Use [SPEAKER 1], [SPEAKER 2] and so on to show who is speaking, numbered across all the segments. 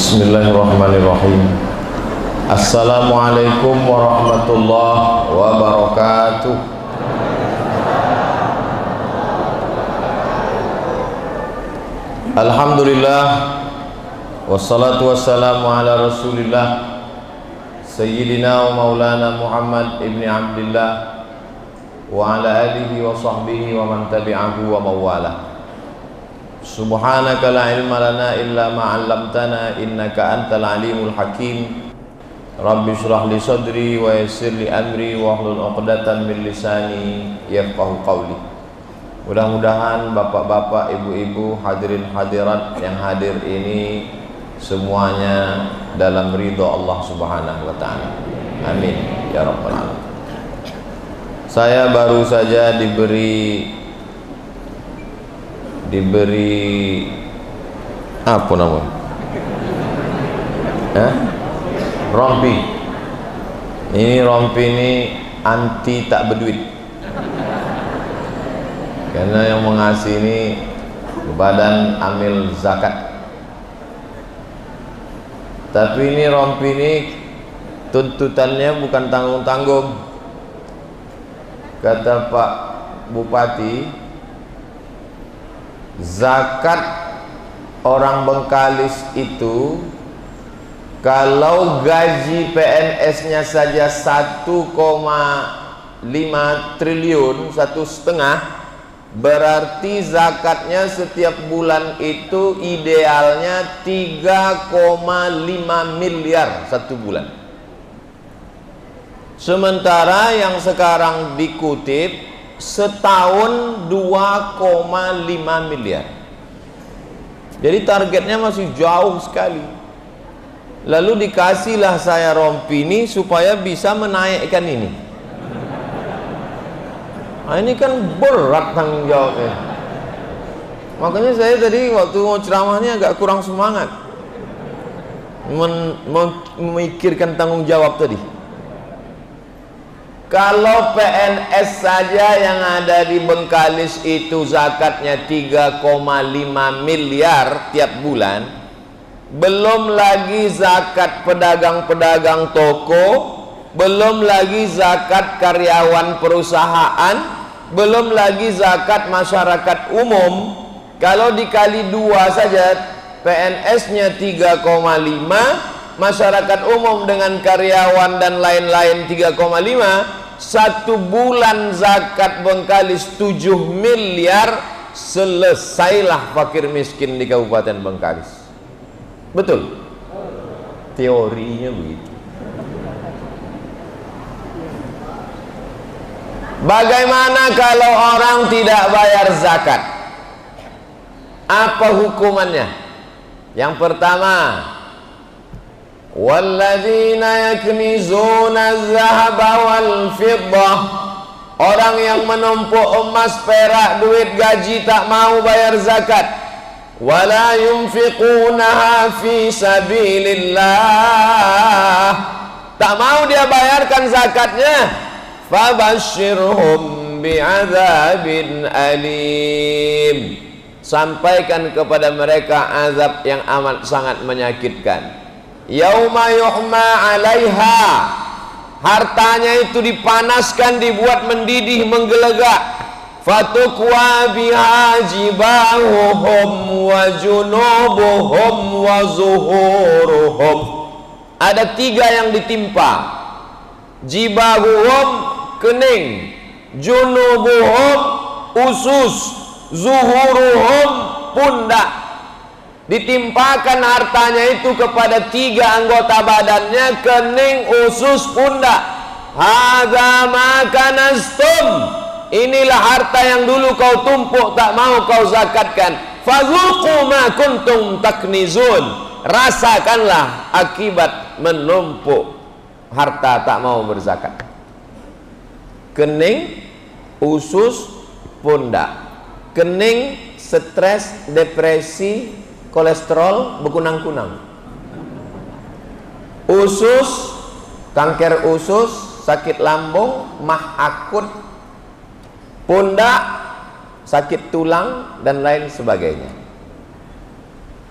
[SPEAKER 1] Bismillahirrahmanirrahim. Assalamualaikum warahmatullahi wabarakatuh. Alhamdulillah, wassalatu wassalamu ala rasulillah Sayyidina wa maulana Muhammad ibni Abdillah wa ala alihi wa sahbihi wa man tabi'ahu wa mawalah. Subhanaka la ilma lana illa ma 'allamtana innaka antal alimul hakim. Rabbi shrah li sadri wa yassir li amri wa hlul 'uqdatam min lisani yafqahu qawli. Mudah-mudahan bapak-bapak, ibu-ibu, hadirin hadirat yang hadir ini semuanya dalam ridha Allah Subhanahu wa taala. Amin ya rabbal alamin. Saya baru saja diberi apa namanya? Rompi. Ini rompi ini anti tak berduit. Karena yang mengasih ini Badan Amil Zakat. Tapi ini rompi ini tuntutannya bukan tanggung-tanggung. Kata Pak Bupati, zakat orang Bengkalis itu kalau gaji PNS-nya saja 1,5 triliun, 1,5, berarti zakatnya setiap bulan itu idealnya 3,5 miliar satu bulan. Sementara yang sekarang dikutip setahun 2,5 miliar. Jadi targetnya masih jauh sekali. Lalu dikasihlah saya rompi ini supaya bisa menaikkan ini. Nah, ini kan berat tanggung jawabnya. Makanya saya tadi waktu mau ceramahnya agak kurang semangat memikirkan tanggung jawab tadi. Kalau PNS saja yang ada di Bengkalis itu zakatnya 3,5 miliar tiap bulan, belum lagi zakat pedagang-pedagang toko, belum lagi zakat karyawan perusahaan, belum lagi zakat masyarakat umum. Kalau dikali 2 saja, PNS-nya 3,5, masyarakat umum dengan karyawan dan lain-lain 3,5, satu bulan zakat Bengkalis 7 miliar, selesailah fakir miskin di Kabupaten Bengkalis. Betul? Teorinya begitu. Bagaimana kalau orang tidak bayar zakat? Apa hukumannya? Yang pertama, walladzina yaknizuna adh-dhahaba wal fiddah, orang yang menumpuk emas, perak, duit gaji tak mau bayar zakat. Wala yunfiqunaha fi sabilillah, tak mau dia bayarkan zakatnya. Fabashshirhum bi'adzabin alim, sampaikan kepada mereka azab yang amat sangat menyakitkan. Yauma yuhma 'alaiha, hartanya itu dipanaskan, dibuat mendidih, menggelegak. Fatukwa biha jibahuhum wa junubuhum wa zuhuruhum. Ada 3 yang ditimpa. Jibahuhum, kening, junubuhum, usus, zuhuruhum, pundak. Ditimpakan hartanya itu kepada 3 anggota badannya, kening, usus, pundak. Hadza ma kanastum, inilah harta yang dulu kau tumpuk tak mau kau zakatkan. Fadzuqu ma kuntum taknizun, rasakanlah akibat menumpuk harta tak mau berzakat. Kening, usus, pundak. Kening, stres, depresi, kolesterol, berkunang-kunang. Usus, kanker usus, sakit lambung, mah akut. Pundak, sakit tulang dan lain sebagainya.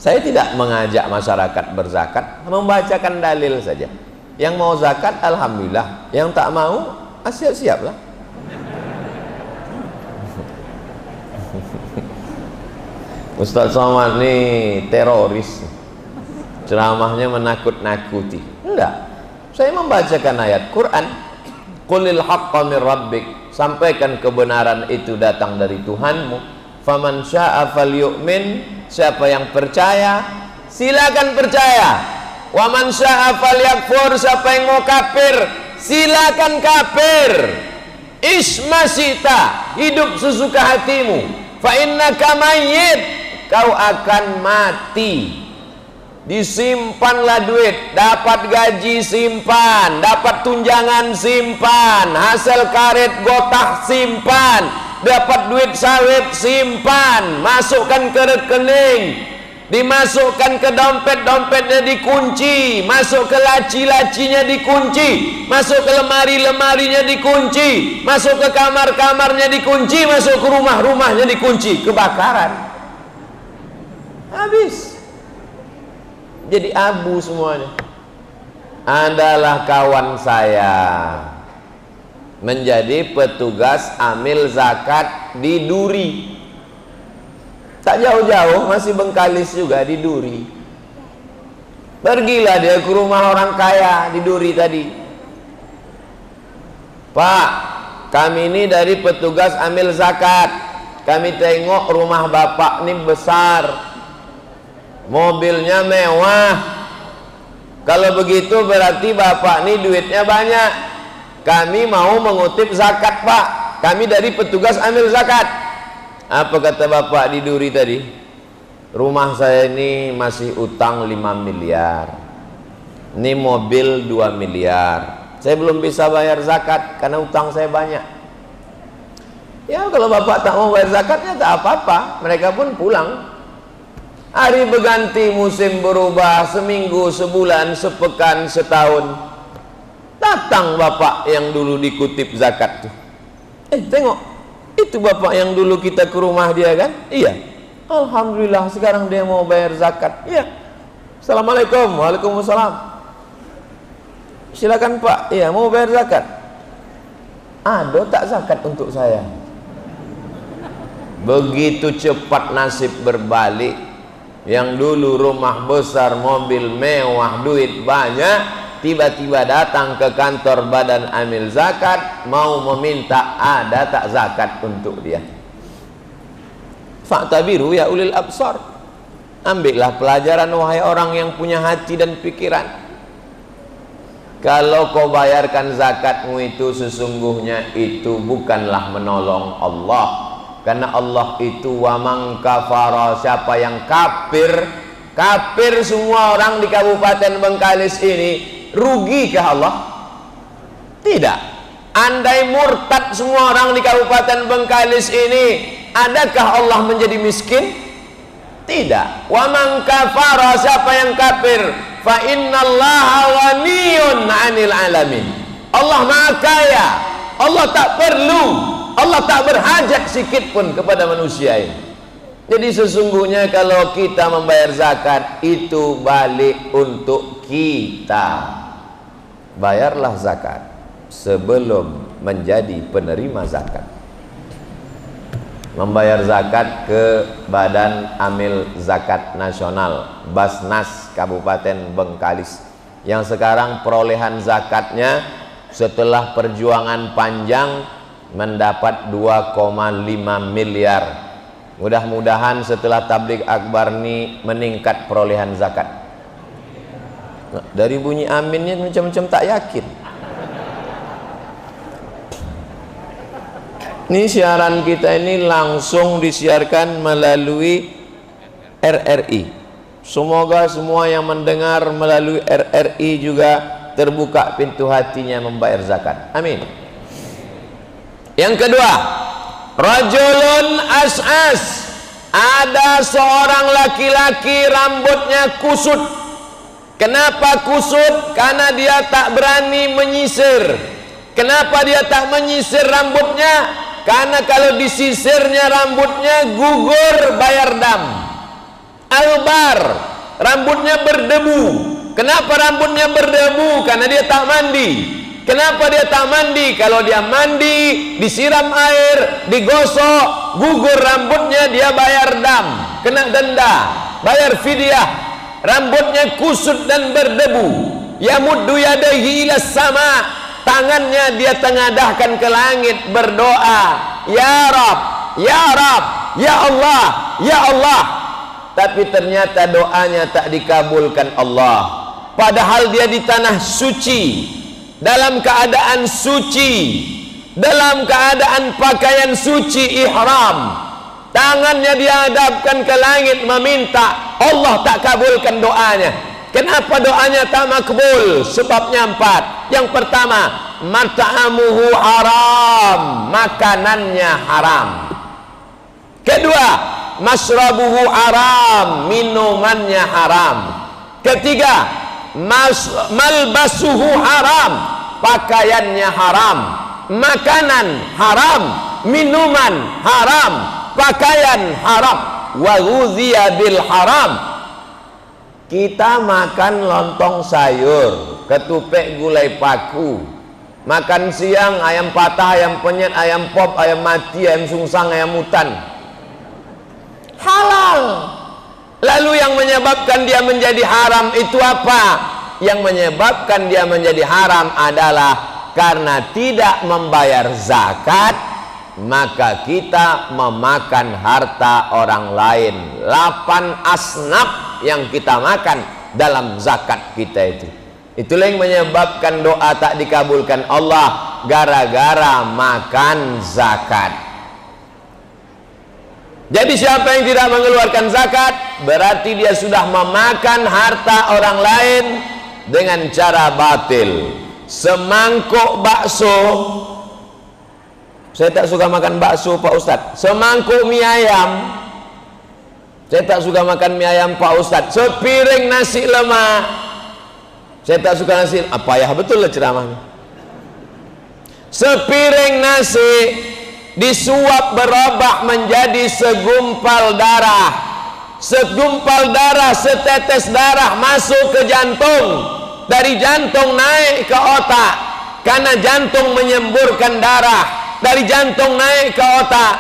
[SPEAKER 1] Saya tidak mengajak masyarakat berzakat, membacakan dalil saja. Yang mau zakat alhamdulillah, yang tak mau siap-siaplah. Ustaz Somad ini teroris, ceramahnya menakut-nakuti. Enggak, saya membacakan ayat Quran, qulil haqqa min rabbik, sampaikan kebenaran itu datang dari Tuhanmu. Faman syaa falyu'min, siapa yang percaya silakan percaya. Wa man syaa falyakfur, siapa yang mau kafir silakan kafir. Ismasita, hidup sesuka hatimu. Fa innaka mayyit, kau akan mati. Disimpanlah duit, dapat gaji simpan, dapat tunjangan simpan, hasil karet gotah simpan, dapat duit sawit simpan, masukkan ke rekening, dimasukkan ke dompet-dompetnya dikunci, masuk ke laci-lacinya dikunci, masuk ke lemari-lemarinya dikunci, masuk ke kamar-kamarnya dikunci, masuk ke rumah-rumahnya dikunci. Kebakaran, habis, jadi abu semuanya. Adalah kawan saya menjadi petugas amil zakat di Duri. Tak jauh-jauh, masih Bengkalis juga, di Duri. Pergilah dia ke rumah orang kaya di Duri tadi. Pak, kami ini dari petugas amil zakat. Kami tengok rumah bapak ini besar, mobilnya mewah. Kalau begitu berarti bapak ini duitnya banyak. Kami mau mengutip zakat, Pak. Kami dari petugas amil zakat. Apa kata bapak di Duri tadi? Rumah saya ini masih utang 5 miliar. Ini mobil 2 miliar. Saya belum bisa bayar zakat karena utang saya banyak. Ya kalau bapak tak mau bayar zakatnya tak apa-apa, mereka pun pulang. Hari berganti, musim berubah, seminggu, sebulan, sepekan, setahun, datang bapak yang dulu dikutip zakat tuh. Tengok, itu bapak yang dulu kita ke rumah dia kan? Iya. Alhamdulillah sekarang dia mau bayar zakat. Iya. Assalamualaikum. Waalaikumsalam. Silakan Pak. Iya, mau bayar zakat. Ada tak zakat untuk saya? Begitu cepat nasib berbalik. Yang dulu rumah besar, mobil mewah, duit banyak, tiba-tiba datang ke kantor badan amil zakat, mau meminta ada tak zakat untuk dia. Fa'tabiru ya ulil absar, ambillah pelajaran wahai orang yang punya hati dan pikiran. Kalau kau bayarkan zakatmu itu, sesungguhnya itu bukanlah menolong Allah, karena Allah itu wa man kafara, siapa yang kafir. Kafir semua orang di Kabupaten Bengkalis ini, rugikah Allah? Tidak. Andai murtad semua orang di Kabupaten Bengkalis ini, adakah Allah menjadi miskin? Tidak. Wa man kafara, siapa yang kafir, fa innallaha ghaniyun 'anil alamin. Allah Maha Kaya. Allah tak perlu, Allah tak berhajat sikit pun kepada manusia ini. Jadi sesungguhnya kalau kita membayar zakat itu balik untuk kita. Bayarlah zakat sebelum menjadi penerima zakat. Membayar zakat ke Badan Amil Zakat Nasional Basnas Kabupaten Bengkalis, yang sekarang perolehan zakatnya setelah perjuangan panjang mendapat 2,5 miliar. Mudah-mudahan setelah tabligh akbar ini meningkat perolehan zakat. Nah, dari bunyi aminnya macam-macam tak yakin. Ini siaran kita ini langsung disiarkan melalui RRI. Semoga semua yang mendengar melalui RRI juga terbuka pintu hatinya membayar zakat. Amin. Yang kedua, rajulun as'as, ada seorang laki-laki rambutnya kusut. Kenapa kusut? Karena dia tak berani menyisir. Kenapa dia tak menyisir rambutnya? Karena kalau disisirnya rambutnya gugur bayar dam. Albar, rambutnya berdebu. Kenapa rambutnya berdebu? Karena dia tak mandi. Kenapa dia tak mandi? Kalau dia mandi, disiram air, digosok, gugur rambutnya, dia bayar dam, kena denda, bayar fidyah. Rambutnya kusut dan berdebu. Yamuddu yadaihi ila sama, tangannya dia tengadahkan ke langit berdoa, ya Rab, ya Rab, ya Allah, ya Allah. Tapi ternyata doanya tak dikabulkan Allah. Padahal dia di tanah suci, dalam keadaan suci, dalam keadaan pakaian suci ihram, tangannya dihadapkan ke langit meminta, Allah tak kabulkan doanya. Kenapa doanya tak makbul? Sebabnya 4. Yang pertama, mat'amuhu haram, makanannya haram. Kedua, masrabuhu haram, minumannya haram. Ketiga, malbasuhu haram, pakaiannya haram. Makanan haram, minuman haram, pakaian haram. Wa ghuziya bil haram. Kita makan lontong sayur, ketupek gulai paku, makan siang ayam patah, ayam penyet, ayam pop, ayam mati, ayam sungsang, ayam hutan, halal. Lalu yang menyebabkan dia menjadi haram itu apa? Yang menyebabkan dia menjadi haram adalah karena tidak membayar zakat, maka kita memakan harta orang lain. 8 asnaf yang kita makan dalam zakat kita itu. Itulah yang menyebabkan doa tak dikabulkan Allah, gara-gara makan zakat. Jadi siapa yang tidak mengeluarkan zakat, berarti dia sudah memakan harta orang lain dengan cara batil. Semangkuk bakso, saya tak suka makan bakso Pak Ustadz. Semangkuk mie ayam, saya tak suka makan mie ayam Pak Ustadz. Sepiring nasi lemak, saya tak suka nasi. Apa ya, betul lah ceramahnya. Sepiring nasi disuap berubah menjadi segumpal darah. Segumpal darah, setetes darah masuk ke jantung, dari jantung naik ke otak, karena jantung menyemburkan darah. Dari jantung naik ke otak,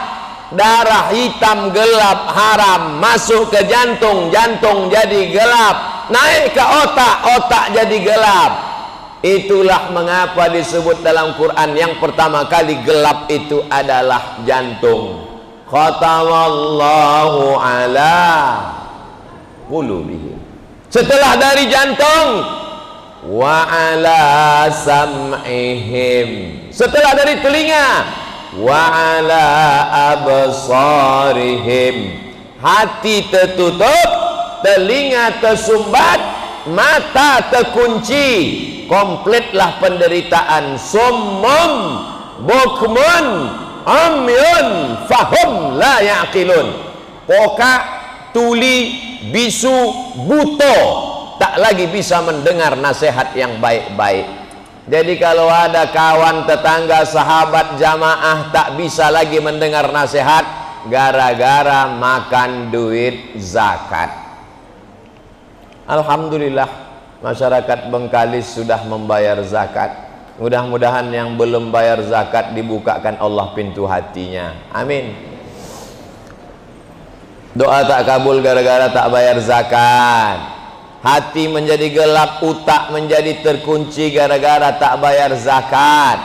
[SPEAKER 1] darah hitam gelap haram masuk ke jantung, jantung jadi gelap, naik ke otak, otak jadi gelap. Itulah mengapa disebut dalam Quran yang pertama kali gelap itu adalah jantung. Khatamallahu ala qulubihim. Setelah dari jantung, wa ala sam'ihim. Setelah dari telinga, wa ala absarihim. Hati tertutup, telinga tersumbat, mata terkunci, komplitlah penderitaan. Summum bukmun amyun fahum la yaqilun. Pokak, tuli, bisu, buto, tak lagi bisa mendengar nasihat yang baik-baik. Jadi kalau ada kawan, tetangga, sahabat, jamaah tak bisa lagi mendengar nasihat gara-gara makan duit zakat. Alhamdulillah masyarakat Bengkalis sudah membayar zakat. Mudah-mudahan yang belum bayar zakat dibukakan Allah pintu hatinya. Amin. Doa tak kabul gara-gara tak bayar zakat. Hati menjadi gelap, utak menjadi terkunci gara-gara tak bayar zakat.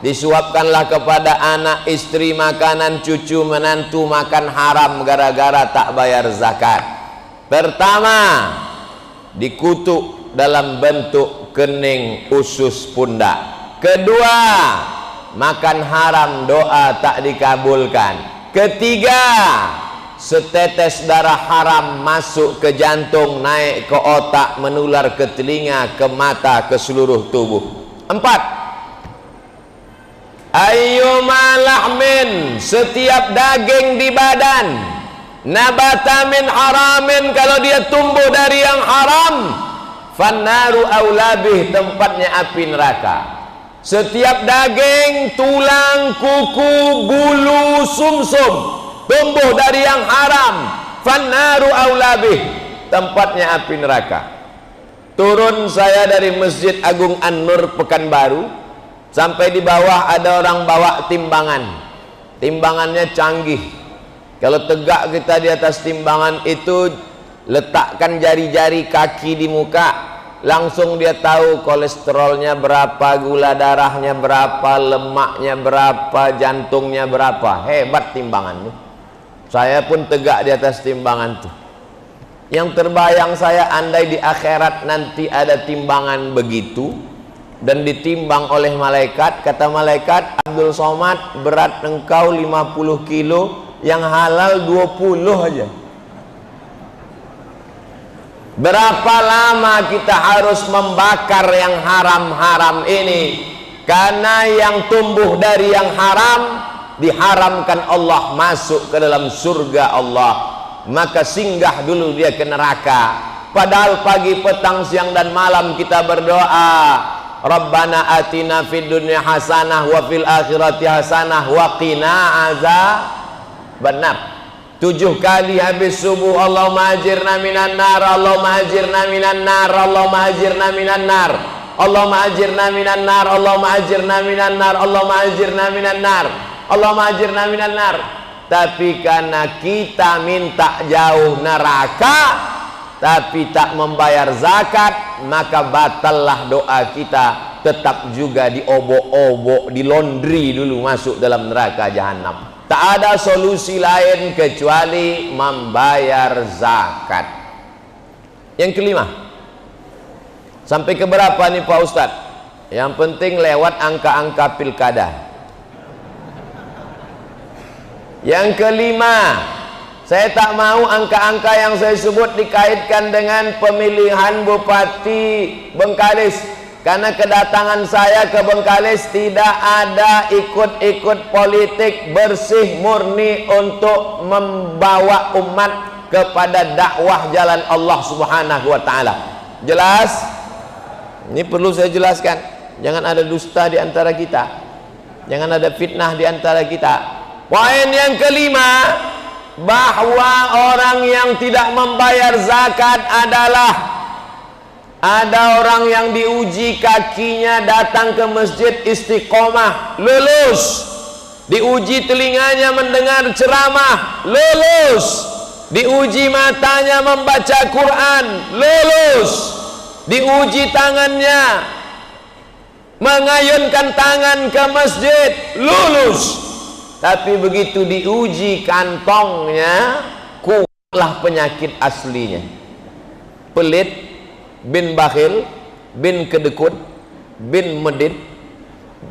[SPEAKER 1] Disuapkanlah kepada anak, istri makanan, cucu, menantu makan haram gara-gara tak bayar zakat. Pertama, dikutuk dalam bentuk kening usus pundak. Kedua, makan haram, doa tak dikabulkan. Ketiga, setetes darah haram masuk ke jantung, naik ke otak, menular ke telinga, ke mata, ke seluruh tubuh. 4, ayyuma lahmin, setiap daging di badan, nabata min haramin, kalau dia tumbuh dari yang haram, fannaru aulabih, tempatnya api neraka. Setiap daging, tulang, kuku, bulu, sumsum tumbuh dari yang haram, fannaru aulabih, tempatnya api neraka. Turun saya dari Masjid Agung An-Nur Pekanbaru, sampai di bawah ada orang bawa timbangan. Timbangannya canggih. Kalau tegak kita di atas timbangan itu, letakkan jari-jari kaki di muka, langsung dia tahu kolesterolnya berapa, gula darahnya berapa, lemaknya berapa, jantungnya berapa. Hebat timbangan tuh. Saya pun tegak di atas timbangan tuh. Yang terbayang saya, andai di akhirat nanti ada timbangan begitu dan ditimbang oleh malaikat, kata malaikat, Abdul Somad, berat engkau 50 kilo, yang halal 20 aja. Berapa lama kita harus membakar yang haram-haram ini? Karena yang tumbuh dari yang haram diharamkan Allah masuk ke dalam surga Allah, maka singgah dulu dia ke neraka. Padahal pagi, petang, siang dan malam kita berdoa, Rabbana atina fid dunya hasanah wa fil akhirati hasanah wa qina azabannar. 7 kali habis subuh, Allahumma ajirna minan nar, Allahumma ajirna minan nar, Allahumma ajirna minan nar, Allahumma ajirna minan nar, Allahumma ajirna minan nar, Allahumma ajirna minan nar, Allahumma ajirna minan nar. Tapi karena kita minta jauh neraka tapi tak membayar zakat, maka batallah doa kita, tetap juga diobok-obok, di laundry dulu masuk dalam neraka jahanam. Tak ada solusi lain kecuali membayar zakat. Yang kelima, sampai ke berapa nih Pak Ustadz? Yang penting lewat angka-angka pilkada. Yang kelima, saya tak mau angka-angka yang saya sebut dikaitkan dengan pemilihan Bupati Bengkalis. Karena kedatangan saya ke Bengkalis tidak ada ikut-ikut politik, bersih murni untuk membawa umat kepada dakwah jalan Allah Subhanahu wa taala. Jelas? Ini perlu saya jelaskan. Jangan ada dusta di antara kita. Jangan ada fitnah di antara kita. Poin yang kelima, bahwa orang yang tidak membayar zakat adalah ada orang yang diuji kakinya datang ke masjid istiqomah, lulus. Diuji telinganya mendengar ceramah, lulus. Diuji matanya membaca Quran, lulus. Diuji tangannya mengayunkan tangan ke masjid, lulus. Tapi begitu diuji kantongnya, kuatlah penyakit aslinya. Pelit, bin bakhil, bin kedekut, bin medit,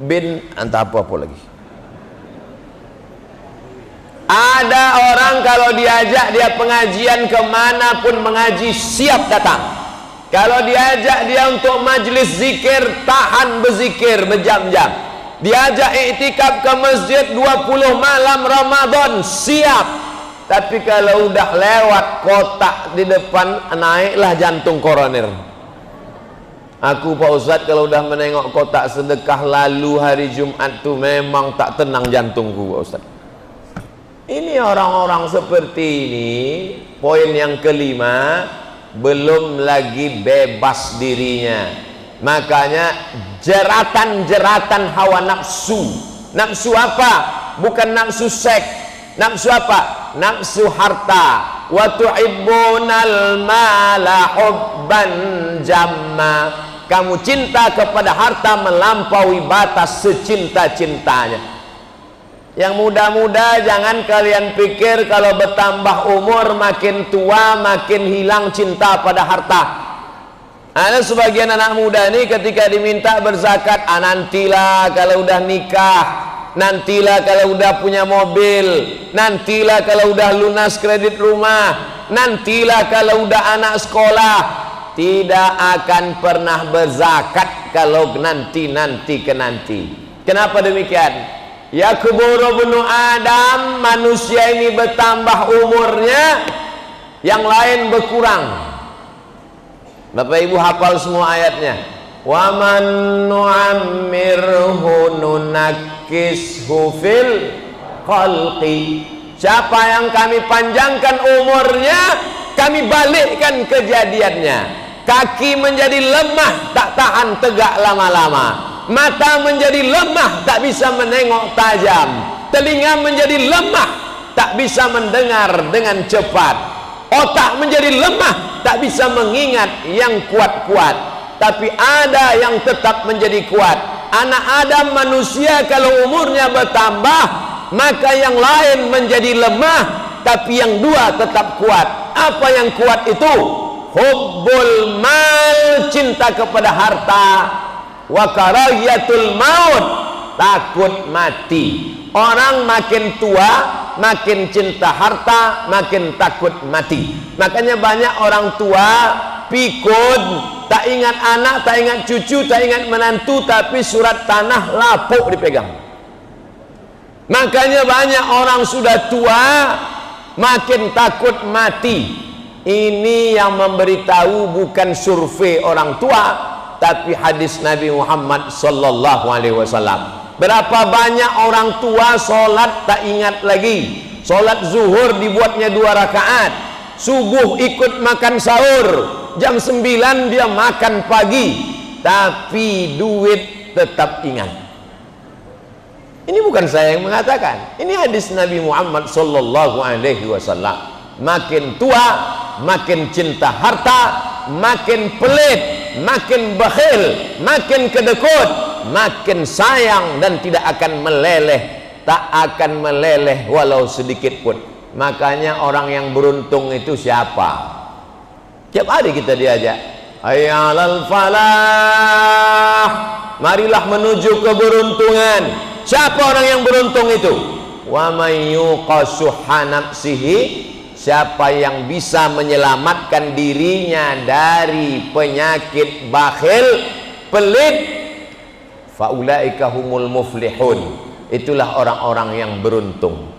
[SPEAKER 1] bin entah apa lagi. Ada orang kalau diajak dia pengajian, kemanapun mengaji siap datang. Kalau diajak dia untuk majlis zikir, tahan berzikir berjam-jam. Diajak iktikaf ke masjid 20 malam Ramadan, siap. Tapi kalau udah lewat kotak di depan, naiklah jantung koroner. Aku Pak Ustadz kalau udah menengok kotak sedekah lalu hari Jumat tuh memang tak tenang jantungku Pak Ustadz. Ini orang-orang seperti ini, poin yang kelima, belum lagi bebas dirinya. Makanya jeratan-jeratan hawa nafsu. Nafsu apa? Bukan nafsu seks. Nafsu apa? Nafsu harta. Wa tuhibbunal mala hubban jamma. Kamu cinta kepada harta melampaui batas secinta-cintanya. Yang muda-muda jangan kalian pikir kalau bertambah umur makin tua makin hilang cinta pada harta. Ada sebagian anak muda ini ketika diminta berzakat, nantilah kalau udah nikah, nantilah kalau udah punya mobil, nantilah kalau udah lunas kredit rumah, nantilah kalau udah anak sekolah. Tidak akan pernah berzakat kalau nanti ke nanti. Kenapa demikian? Yakburu ibnu Adam, manusia ini bertambah umurnya, yang lain berkurang. Bapak Ibu hafal semua ayatnya. Wa man nu'ammirhu nunakkishu fil khalqi. Siapa yang kami panjangkan umurnya, kami balikkan kejadiannya. Kaki menjadi lemah, tak tahan tegak lama-lama. Mata menjadi lemah, tak bisa menengok tajam. Telinga menjadi lemah, tak bisa mendengar dengan cepat. Otak menjadi lemah, tak bisa mengingat yang kuat-kuat. Tapi ada yang tetap menjadi kuat. Anak Adam manusia kalau umurnya bertambah, maka yang lain menjadi lemah, tapi yang dua tetap kuat. Apa yang kuat itu? Hubbul mal, cinta kepada harta, wa karahiyatul maut, takut mati. Orang makin tua makin cinta harta, makin takut mati. Makanya banyak orang tua pikun, tak ingat anak, tak ingat cucu, tak ingat menantu, tapi surat tanah lapuk dipegang. Makanya banyak orang sudah tua makin takut mati. Ini yang memberitahu bukan survei orang tua, tapi hadis Nabi Muhammad sallallahu alaihi wasallam. Berapa banyak orang tua solat tak ingat lagi. Solat zuhur dibuatnya 2 rakaat, subuh ikut makan sahur, jam 9 dia makan pagi, tapi duit tetap ingat. Ini bukan saya yang mengatakan, ini hadis Nabi Muhammad sallallahu alaihi wasallam. Makin tua makin cinta harta, makin pelit, makin bakhil, makin kedekut, makin sayang, dan tidak akan meleleh, tak akan meleleh walau sedikit pun. Makanya orang yang beruntung itu siapa? Tiap hari kita diajak, hayya 'alal falah, marilah menuju keberuntungan. Siapa orang yang beruntung itu? Wa may yuqashuha nafsihi, siapa yang bisa menyelamatkan dirinya dari penyakit bakhil, pelit, faulaika humul muflihun, itulah orang-orang yang beruntung.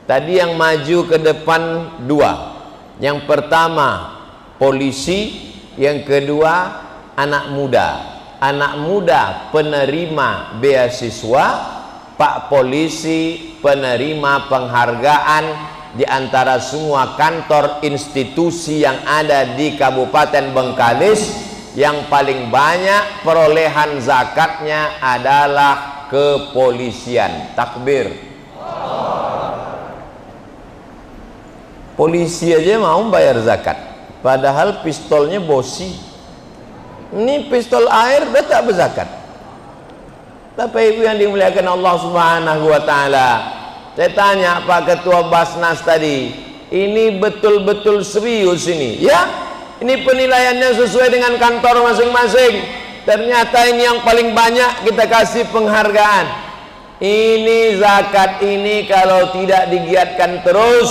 [SPEAKER 1] Tadi yang maju ke depan 2. Yang pertama polisi, yang kedua anak muda. Anak muda penerima beasiswa, Pak polisi penerima penghargaan di antara semua kantor institusi yang ada di Kabupaten Bengkalis. Yang paling banyak perolehan zakatnya adalah kepolisian. Takbir. Polisi aja mau bayar zakat, padahal pistolnya bosi. Ini pistol air udah tak berzakat. Bapak Ibu yang dimuliakan Allah Subhanahu wa taala, saya tanya Pak Ketua Basnas tadi, ini betul-betul serius ini? Ya, ini penilaiannya sesuai dengan kantor masing-masing. Ternyata ini yang paling banyak kita kasih penghargaan. Ini zakat ini kalau tidak digiatkan terus,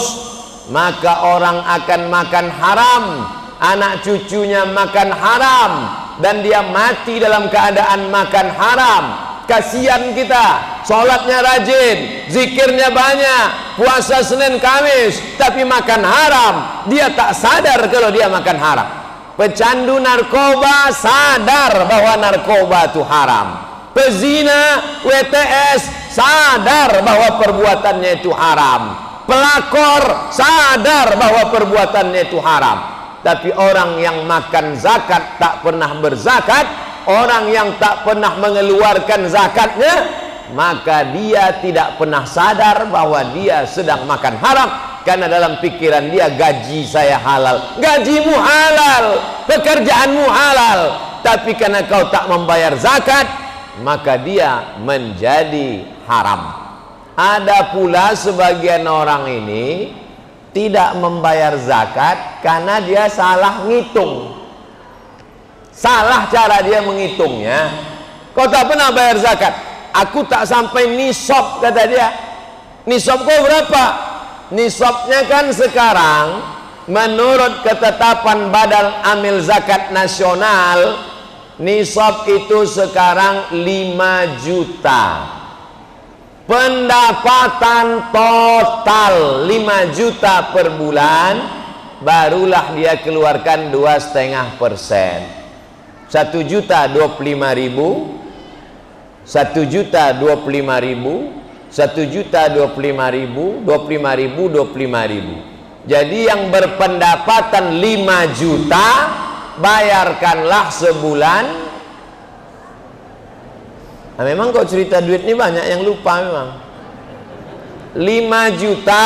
[SPEAKER 1] maka orang akan makan haram, anak cucunya makan haram, dan dia mati dalam keadaan makan haram. Kasihan kita, sholatnya rajin, zikirnya banyak, puasa Senin Kamis, tapi makan haram. Dia tak sadar kalau dia makan haram. Pecandu narkoba sadar bahwa narkoba itu haram. Pezina, WTS sadar bahwa perbuatannya itu haram. Pelakor sadar bahwa perbuatannya itu haram. Tapi orang yang makan zakat tak pernah berzakat, orang yang tak pernah mengeluarkan zakatnya, maka dia tidak pernah sadar bahwa dia sedang makan haram. Karena dalam pikiran dia, gaji saya halal, gajimu halal, pekerjaanmu halal, tapi karena kau tak membayar zakat, maka dia menjadi haram. Ada pula sebagian orang ini tidak membayar zakat karena dia salah ngitung, salah cara dia menghitungnya. Kau tak pernah bayar zakat, aku tak sampai nisab, kata dia. Nisab kau berapa? Nisabnya kan sekarang menurut ketetapan Badan Amil Zakat Nasional, nisab itu sekarang 5 juta. Pendapatan total 5 juta per bulan, barulah dia keluarkan 2,5%. 1.025.000, 1.025.000, 1.025.000, 25.000, 25.000. Jadi yang berpendapatan 5 juta bayarkanlah sebulan. Nah, memang kok cerita duit ini banyak yang lupa memang. 5 juta,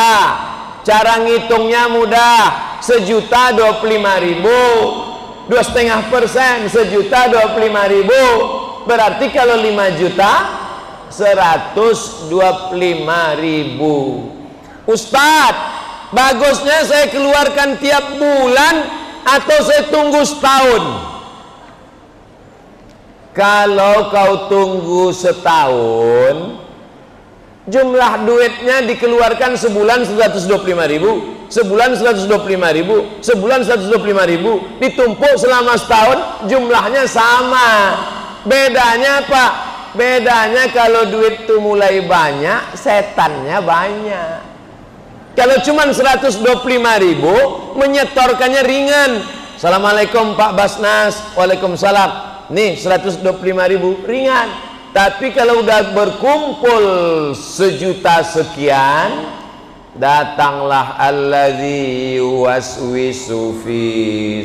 [SPEAKER 1] cara ngitungnya mudah. 1.025.000, 2,5%, 1.025.000. Berarti kalau 5 juta 125.000. Ustadz, bagusnya saya keluarkan tiap bulan atau saya tunggu setahun? Kalau kau tunggu setahun, jumlah duitnya dikeluarkan sebulan 125.000, sebulan 125.000, sebulan 125.000, ditumpuk selama setahun, jumlahnya sama. Bedanya apa? Bedanya kalau duit itu mulai banyak, setannya banyak. Kalau cuma 125.000, menyetorkannya ringan. Assalamualaikum Pak Basnas, waalaikumsalam. Nih 125.000, ringan. Tapi kalau udah berkumpul 1 juta sekian, datanglah allazi waswisu fi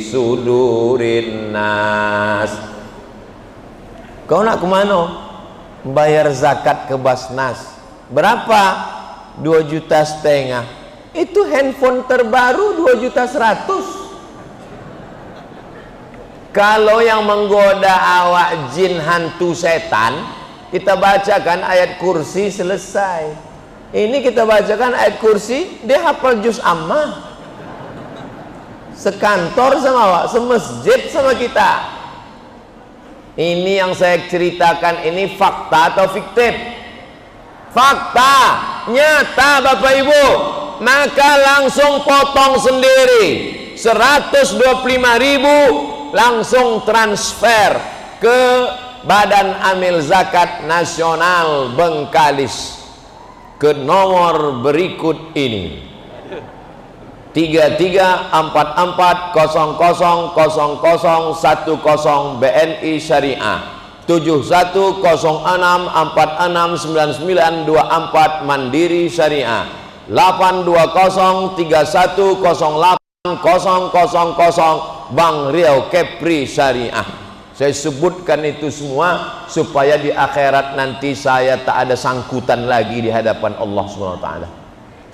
[SPEAKER 1] sudurin nas. Kau nak kemana? Bayar zakat ke Basnas. Berapa? 2,5 juta. Itu handphone terbaru 2.100.000. Kalau yang menggoda awak jin, hantu, setan, kita bacakan ayat kursi, selesai. Ini kita bacakan ayat kursi, dia hafal juz ammah. Sekantor sama awak, semasjid sama kita. Ini yang saya ceritakan ini fakta atau fiktif? Fakta, nyata Bapak Ibu. Maka langsung potong sendiri 125.000, langsung transfer ke Badan Amil Zakat Nasional Bengkalis ke nomor berikut ini: 3344000010 BNI Syariah, 7106469924 Mandiri Syariah, 82031080000 Bank Riau Kepri Syariah. Saya sebutkan itu semua supaya di akhirat nanti saya tak ada sangkutan lagi di hadapan Allah SWT.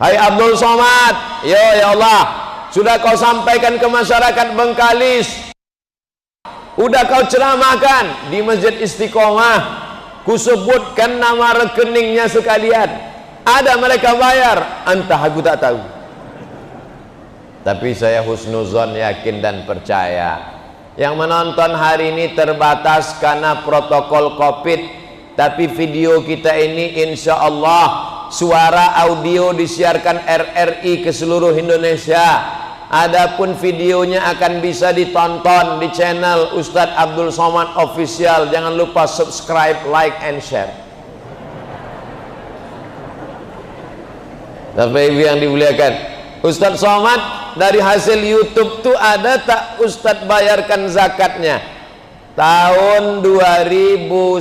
[SPEAKER 1] Hai Abdul Somad, ya Allah, sudah kau sampaikan ke masyarakat Bengkalis, udah kau ceramahkan di Masjid Istiqomah, kusebutkan nama rekeningnya sekalian, ada mereka bayar, entah aku tak tahu. Tapi saya husnuzon, yakin dan percaya. Yang menonton hari ini terbatas karena protokol Covid, tapi video kita ini insya Allah suara audio disiarkan RRI ke seluruh Indonesia. Adapun videonya akan bisa ditonton di channel Ustadz Abdul Somad Official. Jangan lupa subscribe, like, and share. Bapak Ibu yang dimuliakan, Ustadz Somad dari hasil YouTube tuh ada tak Ustadz bayarkan zakatnya? Tahun 2019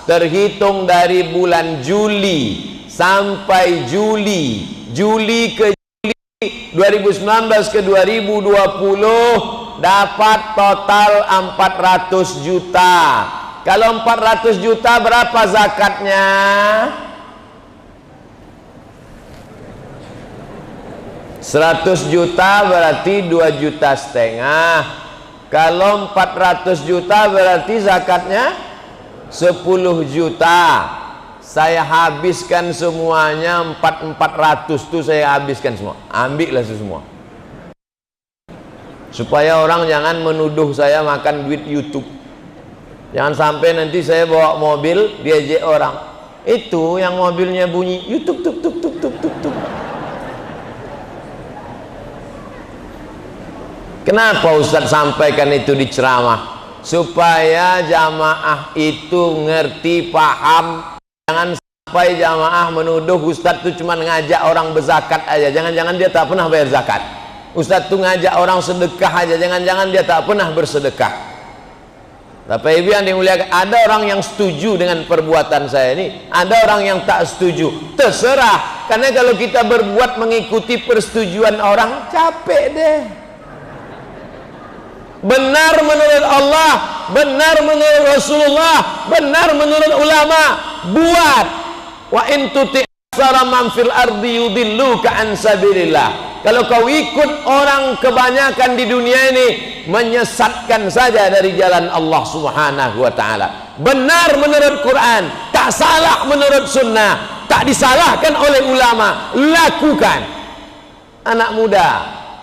[SPEAKER 1] terhitung dari bulan Juli sampai Juli ke Juli 2019 ke 2020 dapat total 400 juta. Kalau 400 juta berapa zakatnya? 100 juta berarti 2,5 juta. Kalau 400 juta berarti zakatnya 10 juta. Saya habiskan semuanya, 400 tuh saya habiskan semua. Ambillah semua. Supaya orang jangan menuduh saya makan duit YouTube. Jangan sampai nanti saya bawa mobil diajak orang, itu yang mobilnya bunyi YouTube tuk tuk tuk tuk tuk tuk. Kenapa Ustadz sampaikan itu di ceramah? Supaya jamaah itu ngerti, paham. Jangan sampai jamaah menuduh Ustadz itu cuma ngajak orang berzakat aja. Jangan-jangan dia tak pernah bayar zakat. Ustadz itu ngajak orang sedekah aja. Jangan-jangan dia tak pernah bersedekah. Bapak Ibu yang dimuliakan, ada orang yang setuju dengan perbuatan saya ini, ada orang yang tak setuju. Terserah, karena kalau kita berbuat mengikuti persetujuan orang, capek deh. Benar menurut Allah, benar menurut Rasulullah, benar menurut ulama, buat. Wa in tuti' aktsara man fil ardi yudilluka an sabilillah. Kalau kau ikut orang kebanyakan di dunia ini, menyesatkan saja dari jalan Allah Subhanahu wa taala. Benar menurut Quran, tak salah menurut sunnah, tak disalahkan oleh ulama, lakukan. Anak muda,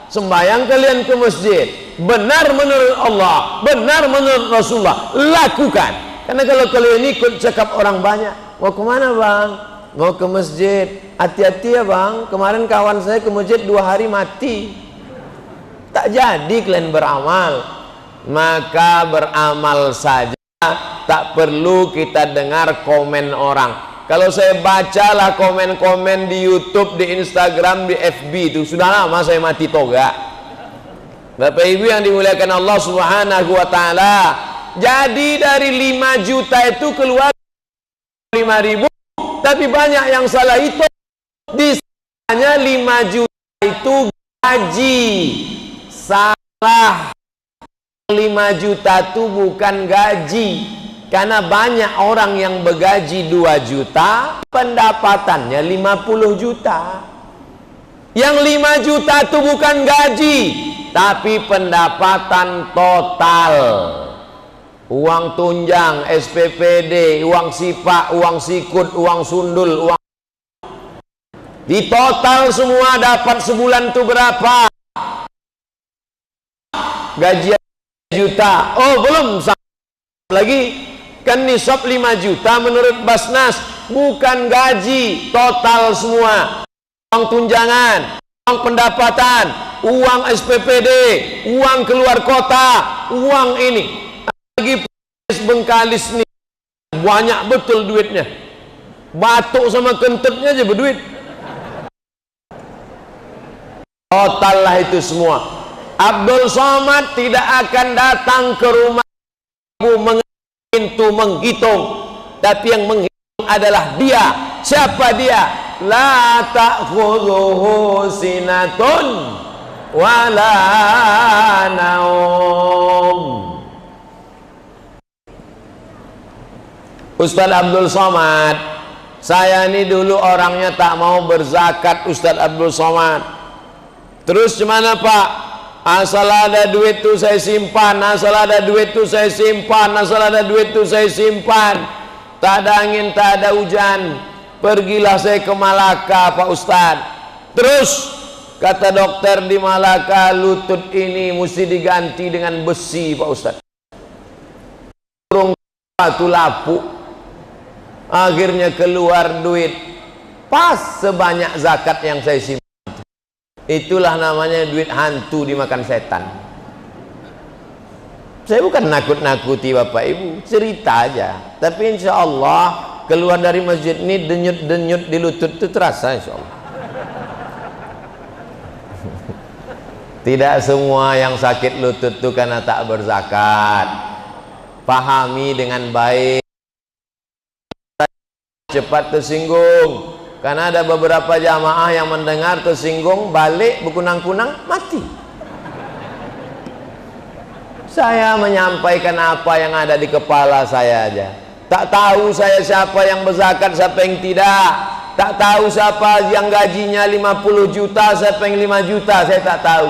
[SPEAKER 1] sembahyang kalian ke masjid, benar menurut Allah, benar menurut Rasulullah, lakukan. Karena kalau kalian ikut cakap orang banyak, mau kemana bang? Mau ke masjid, hati-hati ya bang, kemarin kawan saya ke masjid 2 hari mati. Tak jadi kalian beramal. Maka beramal saja, tak perlu kita dengar komen orang. Kalau saya bacalah komen-komen di YouTube, di Instagram, di FB, itu sudah lama saya mati toga. Bapak Ibu yang dimuliakan Allah Subhanahu wa taala, jadi dari 5 juta itu keluar 5.000, tapi banyak yang salah itu. Di sananya 5 juta itu gaji. Salah, 5 juta itu bukan gaji. Karena banyak orang yang bergaji 2 juta, pendapatannya 50 juta. Yang 5 juta itu bukan gaji, tapi pendapatan total. Uang tunjang, SPPD, uang sipak, uang sikut, uang sundul, uang... Di total semua dapat sebulan itu berapa? Gaji juta. Oh belum lagi, kan nisab 5 juta menurut Basnas, bukan gaji, total semua. Uang tunjangan, uang pendapatan, uang SPPD, uang keluar kota, uang ini. Lagi Bengkalis nih banyak betul duitnya, batuk sama kentutnya aja berduit. Total lah itu semua. Abdul Somad tidak akan datang ke rumah ibu menghitung, tapi yang menghitung adalah dia. Siapa dia? La ta'khudhuhu sinatun wala naum. Ustadz Abdul Somad, saya ini dulu orangnya tak mau berzakat. Ustadz Abdul Somad, terus gimana Pak? Asal ada duit tuh saya simpan, asal ada duit tuh saya simpan, asal ada duit tuh saya simpan. Tak ada angin, tak ada hujan, pergilah saya ke Malaka Pak Ustadz. Terus kata dokter di Malaka, lutut ini mesti diganti dengan besi Pak Ustadz. Turun batu lapuk. Akhirnya keluar duit pas sebanyak zakat yang saya simpan. Itulah namanya duit hantu dimakan setan. Saya bukan nakut-nakuti Bapak Ibu, cerita aja. Tapi insya Allah keluar dari masjid ini denyut-denyut di lutut itu terasa insya Allah. Tidak semua yang sakit lutut itu karena tak berzakat. Pahami dengan baik. Cepat tersinggung, karena ada beberapa jamaah yang mendengar tersinggung, balik berkunang-kunang, mati. Saya menyampaikan apa yang ada di kepala saya aja. Tak tahu saya siapa yang berzakat, siapa yang tidak. Tak tahu siapa yang gajinya 50 juta, siapa yang 5 juta, saya tak tahu.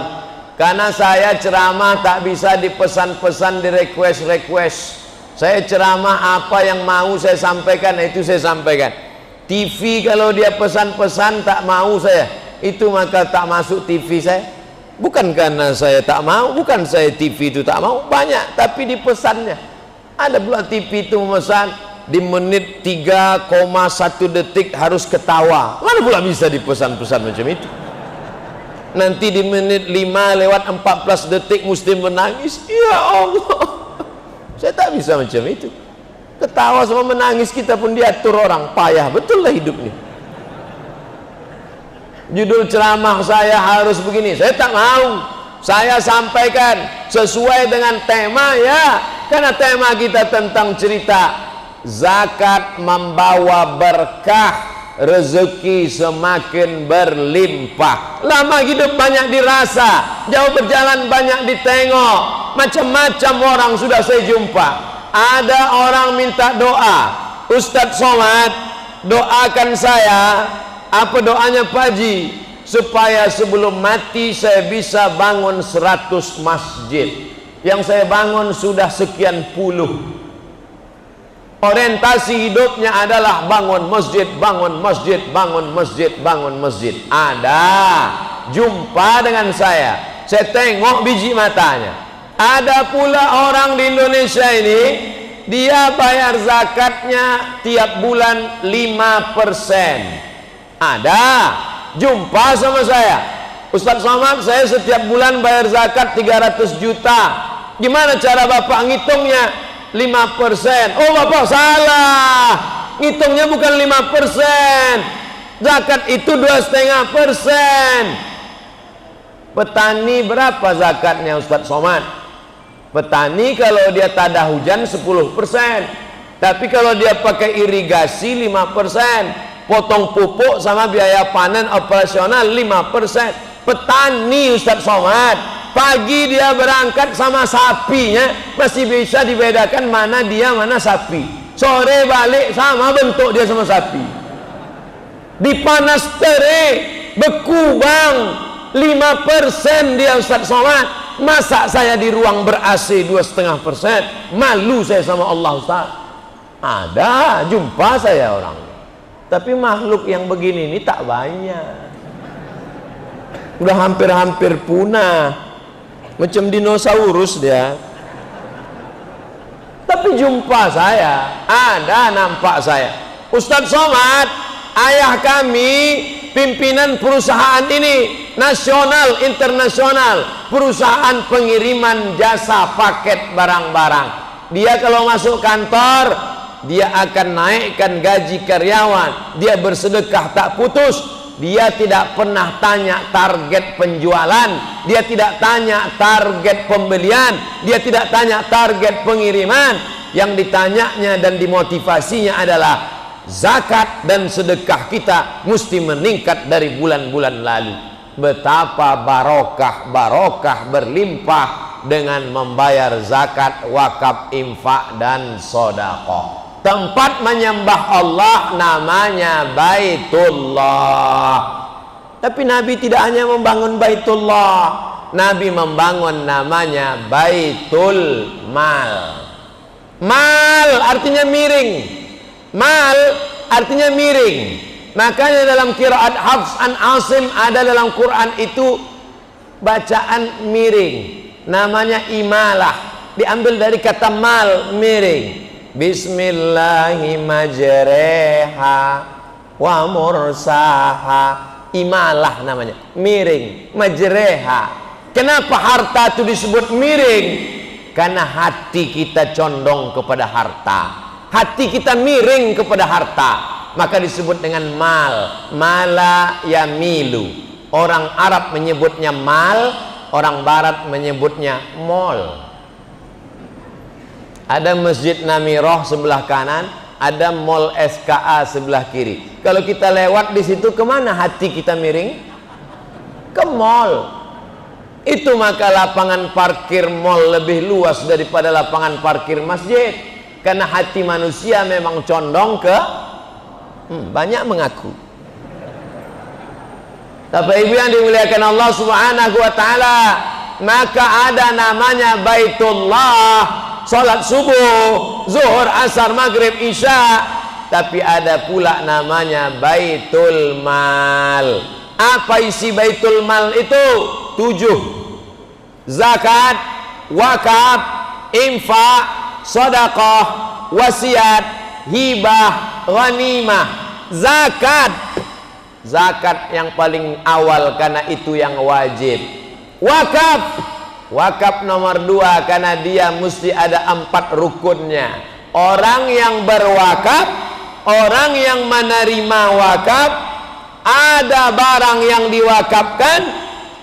[SPEAKER 1] Karena saya ceramah tak bisa dipesan-pesan, di request. Saya ceramah apa yang mau saya sampaikan, itu saya sampaikan. TV kalau dia pesan-pesan tak mau saya, itu maka tak masuk TV saya. Bukan karena saya tak mau, bukan saya TV itu tak mau, banyak, tapi di pesannya. Ada pula TV itu memesan di menit 3,1 detik harus ketawa. Mana pula bisa dipesan-pesan macam itu? Nanti di menit 5:14 detik mesti menangis. Ya Allah, saya tak bisa macam itu. Ketawa sama menangis kita pun diatur orang. Payah betul lah hidup ini. Judul ceramah saya harus begini, saya tak mau. Saya sampaikan sesuai dengan tema ya. Karena tema kita tentang cerita zakat membawa berkah, rezeki semakin berlimpah. Lama hidup banyak dirasa, jauh berjalan banyak ditengok, macam-macam orang sudah saya jumpa. Ada orang minta doa, Ustadz Somad doakan saya. Apa doanya Pak Haji? Supaya sebelum mati saya bisa bangun 100 masjid. Yang saya bangun sudah sekian puluh. Orientasi hidupnya adalah bangun masjid, bangun masjid, bangun masjid, bangun masjid. Ada jumpa dengan saya tengok biji matanya. Ada pula orang di Indonesia ini, dia bayar zakatnya tiap bulan 5%. Ada jumpa sama saya, Ustadz Somad, saya setiap bulan bayar zakat 300 juta. Gimana cara Bapak ngitungnya? 5%. Oh Bapak salah, ngitungnya bukan 5%. Zakat itu 2,5%. Petani berapa zakatnya Ustadz Somad? Petani kalau dia tada hujan 10%. Tapi kalau dia pakai irigasi 5%. Potong pupuk sama biaya panen operasional 5%. Petani Ustadz Somad, pagi dia berangkat sama sapinya, masih bisa dibedakan mana dia mana sapi. Sore balik sama bentuk dia sama sapi. Dipanas terik, beku bang, 5% dia Ustadz Somad. Masa saya di ruang ber-AC 2,5%? Malu saya sama Allah Ustadz. Ada jumpa saya orang. Tapi makhluk yang begini ini tak banyak. Udah hampir-hampir punah. Macam dinosaurus dia. Tapi jumpa saya, ada nampak saya. Ustadz Somad, ayah kami pimpinan perusahaan ini, nasional, internasional, perusahaan pengiriman jasa paket barang-barang. Dia kalau masuk kantor, dia akan naikkan gaji karyawan. Dia bersedekah tak putus. Dia tidak pernah tanya target penjualan. Dia tidak tanya target pembelian. Dia tidak tanya target pengiriman. Yang ditanyanya dan dimotivasinya adalah zakat dan sedekah kita mesti meningkat dari bulan-bulan lalu. Betapa barokah berlimpah dengan membayar zakat, wakaf, infak dan sedekah. Tempat menyembah Allah namanya Baitullah. Tapi Nabi tidak hanya membangun Baitullah, Nabi membangun namanya Baitul Mal. Mal artinya miring. Mal artinya miring. Makanya dalam qiraat Hafs an Asim ada dalam Quran itu bacaan miring. Namanya imalah. Diambil dari kata mal, miring. Bismillahimajreha wa mursaha. Imalah namanya, miring, majreha. Kenapa harta itu disebut miring? Karena hati kita condong kepada harta. Hati kita miring kepada harta, maka disebut dengan mal. Mala yamilu. Orang Arab menyebutnya mal, orang Barat menyebutnya mall. Ada Masjid Namirah sebelah kanan, ada Mall SKA sebelah kiri. Kalau kita lewat di situ, kemana hati kita miring? Ke mall. Itu maka lapangan parkir mall lebih luas daripada lapangan parkir masjid. Karena hati manusia memang condong ke banyak mengaku. Tapi ibu yang dimuliakan Allah Subhanahu wa taala, maka ada namanya Baitullah. Salat subuh, zuhur, asar, maghrib, isya. Tapi ada pula namanya Baitul Mal. Apa isi Baitul Mal itu? 7. Zakat, wakaf, infak, sedekah, wasiat, hibah, ghanimah. Zakat. Zakat yang paling awal karena itu yang wajib. Wakaf. Wakaf nomor 2 karena dia mesti ada 4 rukunnya. Orang yang berwakaf, orang yang menerima wakaf, ada barang yang diwakafkan.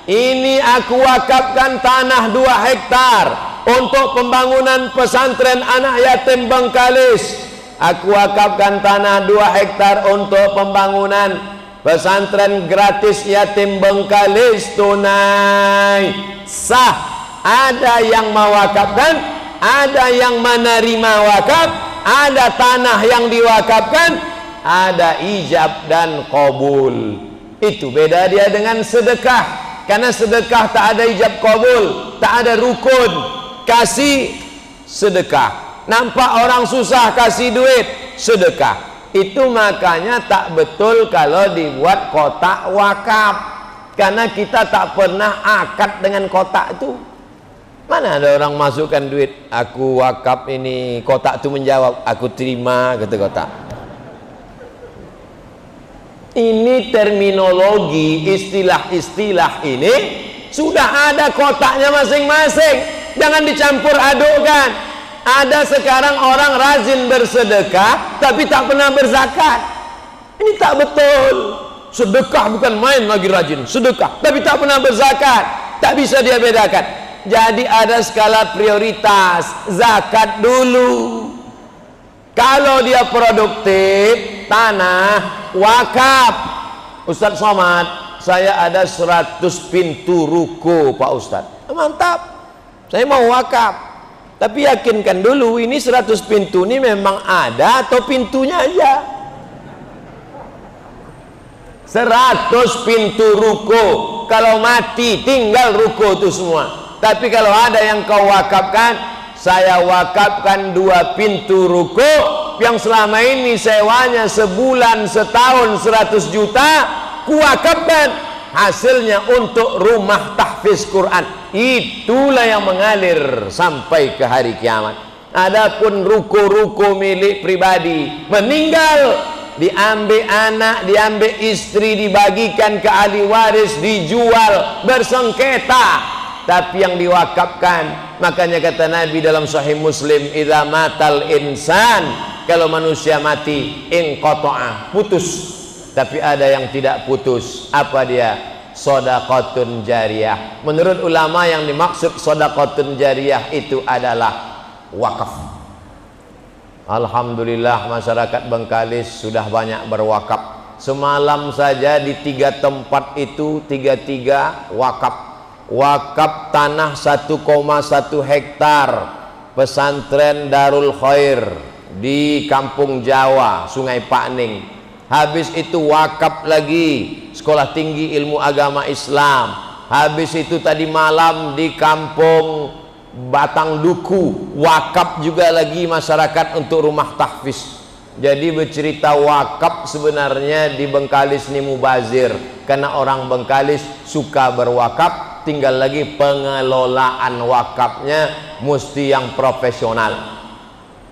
[SPEAKER 1] Ini aku wakafkan tanah 2 hektar. untuk pembangunan pesantren anak yatim Bengkalis. Aku wakafkan tanah 2 hektar untuk pembangunan pesantren gratis yatim Bengkalis tunai sah. Ada yang mewakafkan, ada yang menerima wakaf, ada tanah yang diwakafkan, ada ijab dan qabul. Itu beda dia dengan sedekah. Karena sedekah tak ada ijab qabul, tak ada rukun. Kasih sedekah. Nampak orang susah kasih duit, sedekah. Itu makanya tak betul kalau dibuat kotak wakaf. Karena kita tak pernah akad dengan kotak itu. Mana ada orang masukkan duit, aku wakaf ini, kotak itu menjawab, aku terima, kata kotak. Ini terminologi, istilah-istilah ini sudah ada kotaknya masing-masing. Jangan dicampur adukkan. Ada sekarang orang rajin bersedekah tapi tak pernah berzakat. Ini tak betul. Sedekah bukan main lagi rajin, sedekah tapi tak pernah berzakat. Tak bisa dia bedakan. Jadi ada skala prioritas. Zakat dulu. Kalau dia produktif, tanah wakaf. Ustadz Somad, saya ada 100 pintu ruko Pak Ustadz. Mantap, saya mau wakaf. Tapi yakinkan dulu ini 100 pintu ini memang ada atau pintunya aja. 100 pintu ruko, kalau mati tinggal ruko itu semua. Tapi kalau ada yang kau wakafkan, saya wakafkan 2 pintu ruko yang selama ini sewanya sebulan setahun 100 juta, kuwakafkan. Hasilnya untuk rumah tahfiz Quran. Itulah yang mengalir sampai ke hari kiamat. Adapun ruko-ruko milik pribadi, meninggal, diambil anak, diambil istri, dibagikan ke ahli waris, dijual, bersengketa. Tapi yang diwakafkan, makanya kata Nabi dalam Sahih Muslim, idza matal insan, kalau manusia mati, inqata'a, putus. Tapi ada yang tidak putus. Apa dia? Shadaqatun jariyah. Menurut ulama yang dimaksud shadaqatun jariyah itu adalah wakaf. Alhamdulillah masyarakat Bengkalis sudah banyak berwakaf. Semalam saja di 3 tempat itu 33 wakaf. Wakaf tanah 1,1 hektar pesantren Darul Khair di Kampung Jawa, Sungai Pakning. Habis itu wakaf lagi Sekolah Tinggi Ilmu Agama Islam. Habis itu tadi malam di Kampung Batang Duku, wakaf juga lagi masyarakat untuk rumah tahfiz. Jadi bercerita wakaf sebenarnya di Bengkalis ini mubazir, karena orang Bengkalis suka berwakaf. Tinggal lagi pengelolaan wakafnya mesti yang profesional.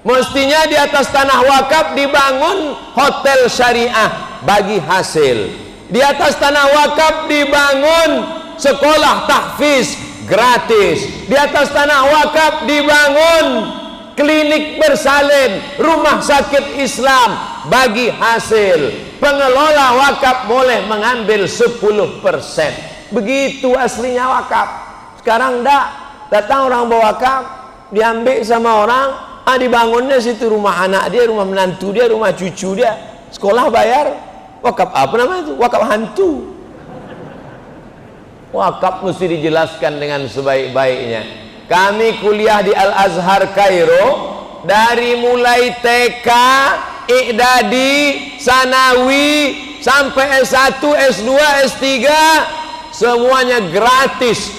[SPEAKER 1] Mestinya di atas tanah wakaf dibangun hotel syariah bagi hasil. Di atas tanah wakaf dibangun sekolah tahfiz gratis. Di atas tanah wakaf dibangun klinik bersalin, rumah sakit Islam bagi hasil. Pengelola wakaf boleh mengambil 10%. Begitu aslinya wakaf. Sekarang enggak. Datang orang bawa wakaf, diambil sama orang, dibangunnya situ rumah anak dia, rumah menantu dia, rumah cucu dia, sekolah bayar. Wakaf apa namanya itu? Wakaf hantu. Wakaf mesti dijelaskan dengan sebaik-baiknya. Kami kuliah di Al-Azhar Kairo, dari mulai TK, I'dadi, Sanawi, sampai S1, S2, S3, semuanya gratis.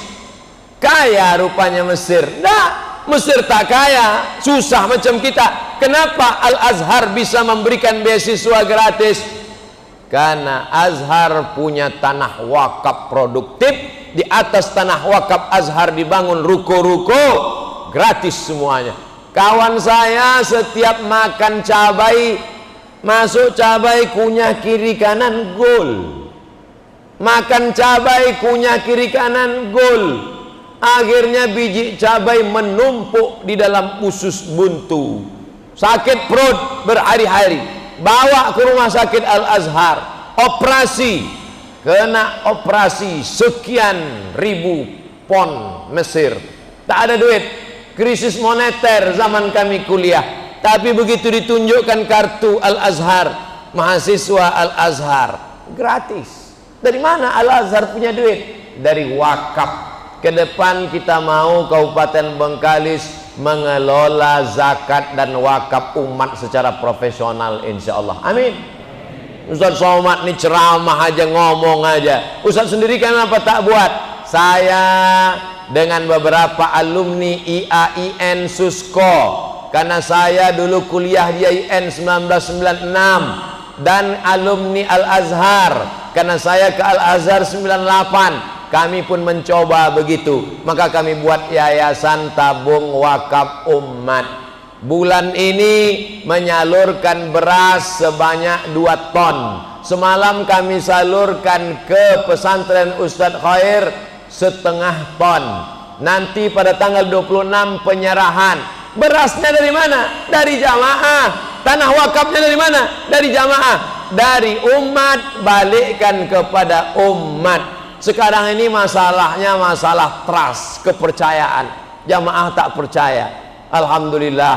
[SPEAKER 1] Kaya rupanya Mesir. Nah, Mesir tak kaya, susah macam kita. Kenapa Al-Azhar bisa memberikan beasiswa gratis? Karena Azhar punya tanah wakaf produktif. Di atas tanah wakaf Azhar dibangun ruko-ruko gratis semuanya. Kawan saya setiap makan cabai, masuk cabai kunyah kiri kanan gol. Makan cabai kunyah kiri kanan gol. Akhirnya biji cabai menumpuk di dalam usus buntu. Sakit perut berhari-hari. Bawa ke rumah sakit Al-Azhar. Operasi. Kena operasi sekian ribu pon Mesir. Tak ada duit. krisis moneter zaman kami kuliah. Tapi begitu ditunjukkan kartu Al-Azhar, mahasiswa Al-Azhar gratis. Dari mana Al-Azhar punya duit? Dari wakaf. Ke depan kita mau Kabupaten Bengkalis mengelola zakat dan wakaf umat secara profesional, insya Allah. Amin. Ustaz Somad ini ceramah aja, ngomong aja. Ustaz sendiri kenapa tak buat? Saya dengan beberapa alumni IAIN Susko, karena saya dulu kuliah di IAIN 1996, dan alumni Al-Azhar karena saya ke Al-Azhar 98. Kami pun mencoba begitu, maka kami buat yayasan tabung wakaf umat. Bulan ini menyalurkan beras sebanyak 2 ton. Semalam kami salurkan ke pesantren Ustadz Khair 1/2 ton. Nanti pada tanggal 26 penyerahan. Berasnya dari mana? Dari jamaah. Tanah wakafnya dari mana? Dari jamaah. Dari umat, balikkan kepada umat. Sekarang ini masalahnya masalah trust, kepercayaan. Jamaah tak percaya. Alhamdulillah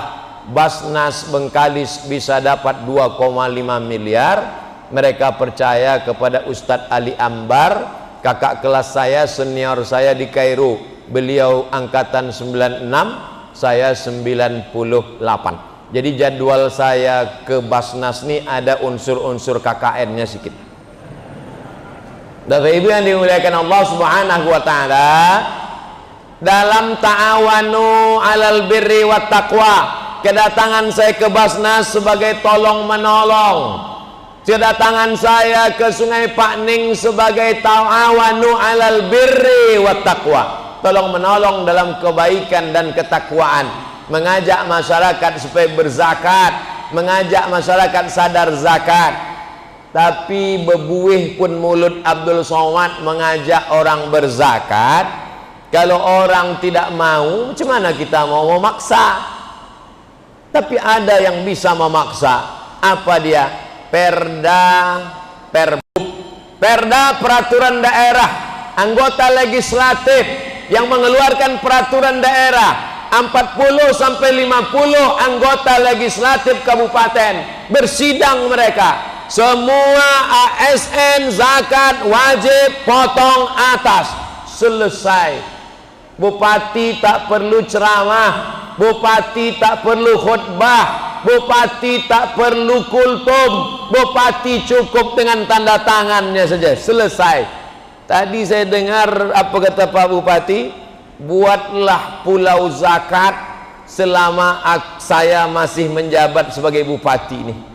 [SPEAKER 1] Basnas Bengkalis bisa dapat 2,5 miliar. Mereka percaya kepada Ustadz Ali Ambar, kakak kelas saya, senior saya di Kairo. Beliau angkatan 96, saya 98. Jadi jadwal saya ke Basnas ini ada unsur-unsur KKN-nya sedikit. Bapak Ibu yang dimuliakan Allah Subhanahu wa taala, dalam ta'awanu 'alal birri wat taqwa, kedatangan saya ke Basnas sebagai tolong menolong. Kedatangan saya ke Sungai Pakning sebagai ta'awanu 'alal birri wat taqwa, tolong menolong dalam kebaikan dan ketakwaan, mengajak masyarakat supaya berzakat, mengajak masyarakat sadar zakat. Tapi bebuih pun mulut Abdul Somad mengajak orang berzakat. Kalau orang tidak mau, macam mana kita mau memaksa? Tapi ada yang bisa memaksa. Apa dia? Perda peraturan daerah. Anggota legislatif yang mengeluarkan peraturan daerah, 40 sampai 50 anggota legislatif kabupaten bersidang mereka. Semua ASN zakat wajib potong atas. Selesai. Bupati tak perlu ceramah, bupati tak perlu khutbah, bupati tak perlu kultum, bupati cukup dengan tanda tangannya saja. Selesai. Tadi saya dengar apa kata Pak Bupati, buatlah pulau zakat selama saya masih menjabat sebagai bupati ini.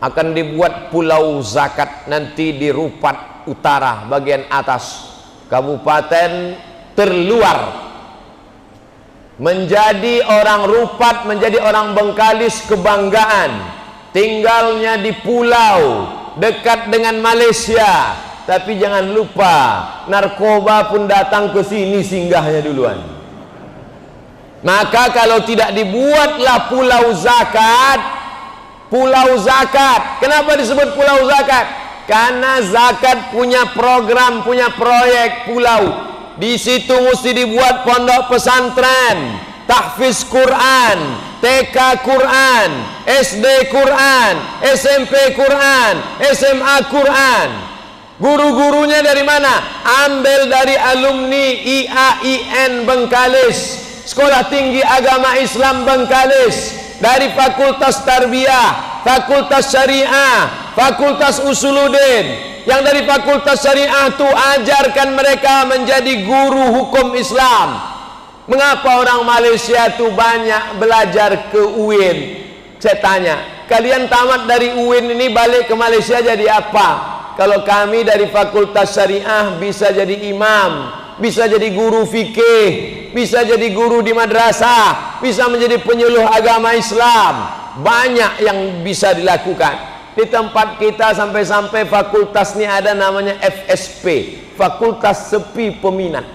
[SPEAKER 1] Akan dibuat pulau zakat nanti di Rupat Utara bagian atas, kabupaten terluar. Menjadi orang Rupat, menjadi orang Bengkalis kebanggaan. Tinggalnya di pulau dekat dengan Malaysia. Tapi jangan lupa, narkoba pun datang ke sini singgahnya duluan. Maka kalau tidak dibuatlah pulau zakat. Pulau zakat. Kenapa disebut pulau zakat? Karena zakat punya program, punya proyek pulau. Di situ mesti dibuat pondok pesantren, tahfiz Quran, TK Quran, SD Quran, SMP Quran, SMA Quran. Guru-gurunya dari mana? Ambil dari alumni IAIN Bengkalis, Sekolah Tinggi Agama Islam Bengkalis, dari Fakultas Tarbiyah, Fakultas Syariah, Fakultas Usuluddin. Yang dari Fakultas Syariah itu ajarkan mereka menjadi guru hukum Islam. Mengapa orang Malaysia itu banyak belajar ke UIN? Saya tanya, kalian tamat dari UIN ini balik ke Malaysia jadi apa? Kalau kami dari Fakultas Syariah bisa jadi imam, bisa jadi guru fikih, bisa jadi guru di madrasah, bisa menjadi penyuluh agama Islam. Banyak yang bisa dilakukan. Di tempat kita sampai-sampai fakultas ini ada namanya FSP, Fakultas Sepi Peminat.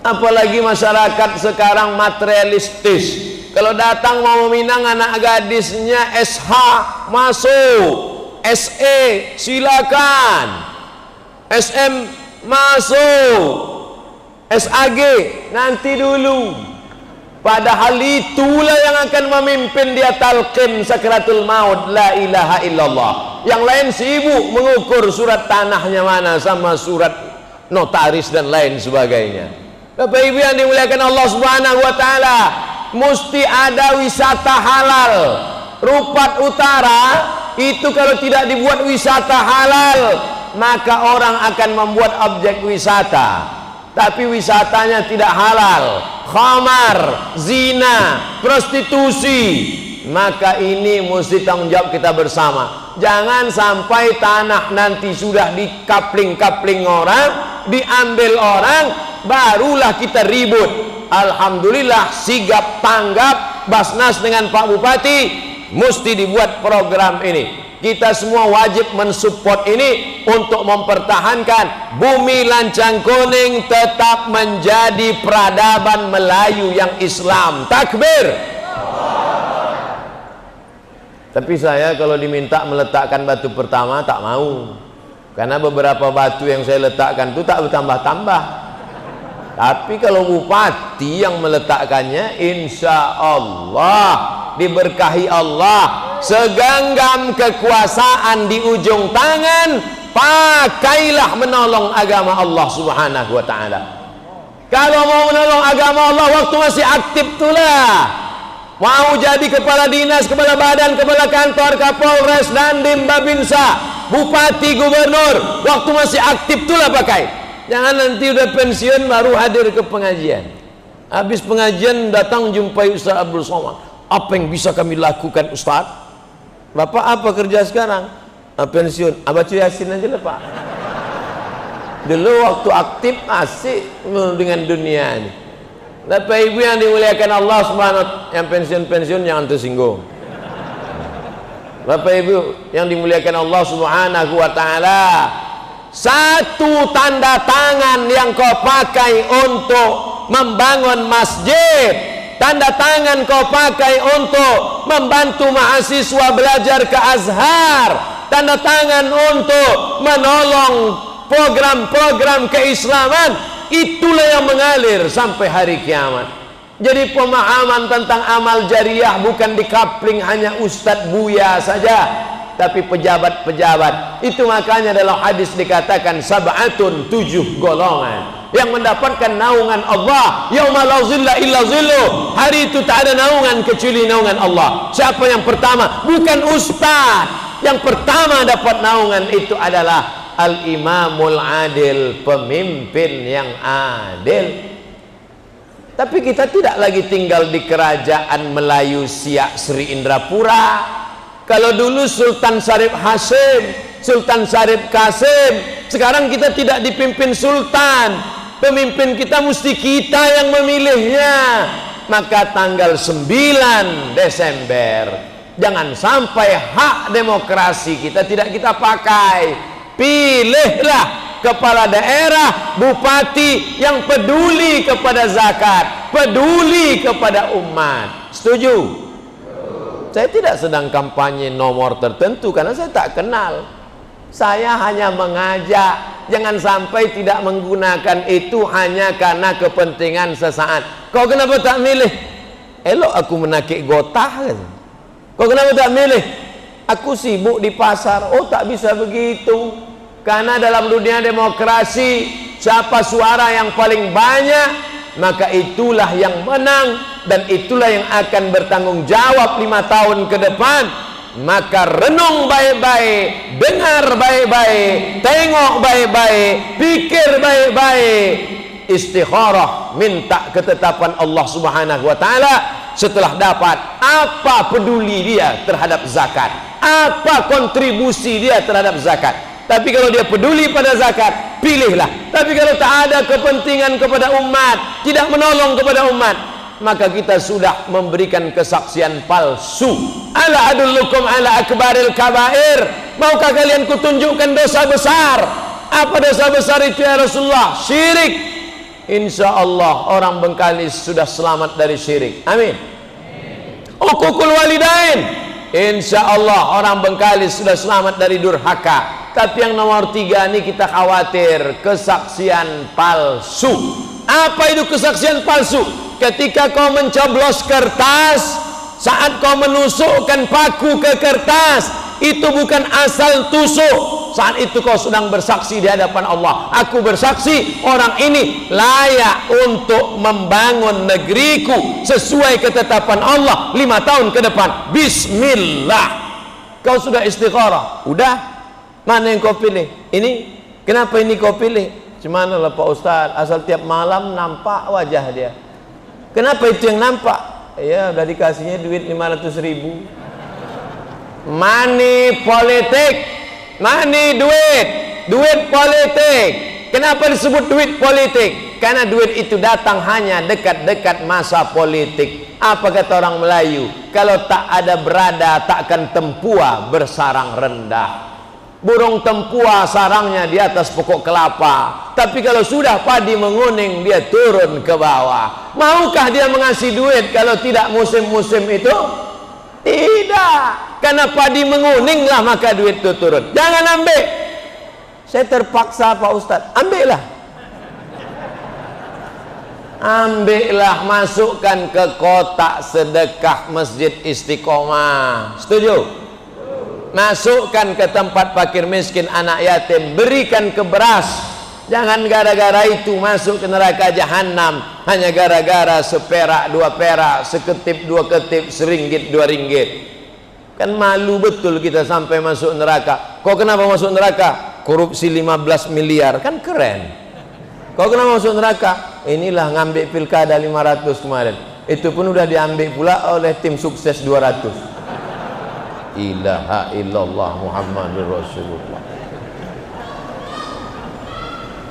[SPEAKER 1] Apalagi masyarakat sekarang materialistis. Kalau datang mau meminang anak gadisnya SH, masuk. SE silakan, SM masuk. SAG nanti dulu. Padahal itulah yang akan memimpin dia talqin sakratul maut, la ilaha illallah. Yang lain sibuk mengukur surat tanahnya mana sama surat notaris dan lain sebagainya. Bapak Ibu yang dimuliakan Allah Subhanahu wa taala, mesti ada wisata halal. Rupat Utara itu kalau tidak dibuat wisata halal, maka orang akan membuat objek wisata tapi wisatanya tidak halal, khamar, zina, prostitusi. Maka ini mesti tanggung jawab kita bersama. Jangan sampai tanah nanti sudah dikapling-kapling orang, diambil orang, barulah kita ribut. Alhamdulillah sigap tanggap Basnas dengan Pak Bupati, mesti dibuat program ini. Kita semua wajib mensupport ini untuk mempertahankan bumi Lancang Kuning tetap menjadi peradaban Melayu yang Islam. Takbir. Tapi saya kalau diminta meletakkan batu pertama tak mau, karena beberapa batu yang saya letakkan itu tak bertambah-tambah. Tapi kalau bupati yang meletakkannya, insya Allah diberkahi Allah, segenggam kekuasaan di ujung tangan, pakailah menolong agama Allah Subhanahu wa taala. Kalau mau menolong agama Allah waktu masih aktif itulah. Mau jadi kepala dinas, kepala badan, kepala kantor, Kapolres, Dandim, Babinsa, bupati, gubernur, waktu masih aktif itulah pakai. Jangan nanti udah pensiun baru hadir ke pengajian. Habis pengajian datang jumpai Ustaz Abdul Somad. Apa yang bisa kami lakukan Ustaz? Bapak apa kerja sekarang? Pensiun. Baca Yasin aja lah Pak. Dulu waktu aktif asik dengan dunia ini. Bapak Ibu yang dimuliakan Allah Subhanahu wa taala, yang pensiun-pensiun jangan tersinggung. Bapak Ibu yang dimuliakan Allah Subhanahu wa taala, satu tanda tangan yang kau pakai untuk membangun masjid, tanda tangan kau pakai untuk membantu mahasiswa belajar ke Azhar, tanda tangan untuk menolong program-program keislaman, itulah yang mengalir sampai hari kiamat. Jadi pemahaman tentang amal jariah bukan dikapling hanya Ustadz Buya saja, tapi pejabat-pejabat. Itu makanya dalam hadis dikatakan sab'atun, 7 golongan yang mendapatkan naungan Allah yauma la zilla illa zillu. Hari itu tak ada naungan kecuali naungan Allah. Siapa yang pertama? Bukan ustaz. Yang pertama dapat naungan itu adalah al-imamul adil, pemimpin yang adil. Tapi kita tidak lagi tinggal di kerajaan Melayu Siak Sri Indrapura. Kalau dulu Sultan Syarif Hasim, Sultan Syarif Kasim, sekarang kita tidak dipimpin sultan. Pemimpin kita mesti kita yang memilihnya. Maka tanggal 9 Desember jangan sampai hak demokrasi kita tidak kita pakai. Pilihlah kepala daerah, bupati yang peduli kepada zakat, peduli kepada umat. Setuju? Saya tidak sedang kampanye nomor tertentu karena saya tak kenal. Saya hanya mengajak, jangan sampai tidak menggunakan itu hanya karena kepentingan sesaat. Kau kenapa tak milih? Elok aku menakik gotah kan? Kau kenapa tak milih? Aku sibuk di pasar. Oh, tak bisa begitu. Karena dalam dunia demokrasi, siapa suara yang paling banyak, maka itulah yang menang, dan itulah yang akan bertanggung jawab 5 tahun ke depan. Maka renung baik-baik, dengar baik-baik, tengok baik-baik, pikir baik-baik, istikharah, minta ketetapan Allah Subhanahu wa taala. Setelah dapat, apa peduli dia terhadap zakat, apa kontribusi dia terhadap zakat. Tapi kalau dia peduli pada zakat, pilihlah. Tapi kalau tak ada kepentingan kepada umat, tidak menolong kepada umat, maka kita sudah memberikan kesaksian palsu. Ala adullukum ala akbaril kabair. Maukah kalian kutunjukkan dosa besar? Apa dosa besar itu ya Rasulullah? Syirik. Insya Allah orang Bengkalis sudah selamat dari syirik. Amin. Uququl walidain. Insya Allah orang Bengkalis sudah selamat dari durhaka. Tapi yang nomor 3 ini kita khawatir kesaksian palsu. Apa itu kesaksian palsu? Ketika kau mencoblos kertas, saat kau menusukkan paku ke kertas, itu bukan asal tusuk. Saat itu kau sedang bersaksi di hadapan Allah. Aku bersaksi orang ini layak untuk membangun negeriku sesuai ketetapan Allah 5 tahun ke depan. Bismillah. Kau sudah istikharah. Udah. Mana yang kau pilih? Ini. Kenapa ini kau pilih? Cuman lah Pak Ustaz, asal tiap malam nampak wajah dia. Kenapa itu yang nampak? Ya udah dikasihnya duit 500.000. Money politik. Money duit politik. Kenapa disebut duit politik? Karena duit itu datang hanya dekat-dekat masa politik. Apa kata orang Melayu? Kalau tak ada berada, takkan tempua bersarang rendah. Burung tempua sarangnya di atas pokok kelapa, tapi kalau sudah padi menguning dia turun ke bawah. Maukah dia mengasih duit kalau tidak musim-musim itu? Tidak, karena padi menguning lah maka duit itu turun. Jangan ambil. Saya terpaksa Pak Ustadz, ambillah. Ambillah, masukkan ke kotak sedekah Masjid Istiqomah. Setuju? Masukkan ke tempat fakir miskin, anak yatim, berikan ke beras. Jangan gara-gara itu masuk ke neraka jahanam hanya gara-gara seperak 2 perak, seketip 2 ketip, seringgit 2 ringgit. Kan malu betul kita sampai masuk neraka. Kau kenapa masuk neraka? Korupsi 15 miliar, kan keren. Kau kenapa masuk neraka? Inilah ngambil pilkada 500 kemarin. Itu pun udah diambil pula oleh tim sukses 200. Ilaha illallah Muhammadur Rasulullah.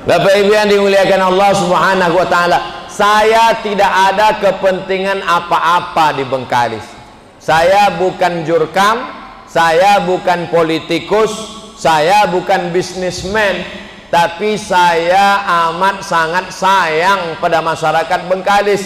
[SPEAKER 1] Bapak Ibu yang dimuliakan Allah Subhanahu wa taala, saya tidak ada kepentingan apa-apa di Bengkalis. Saya bukan jurkam, saya bukan politikus, saya bukan bisnismen, tapi saya amat sangat sayang pada masyarakat Bengkalis.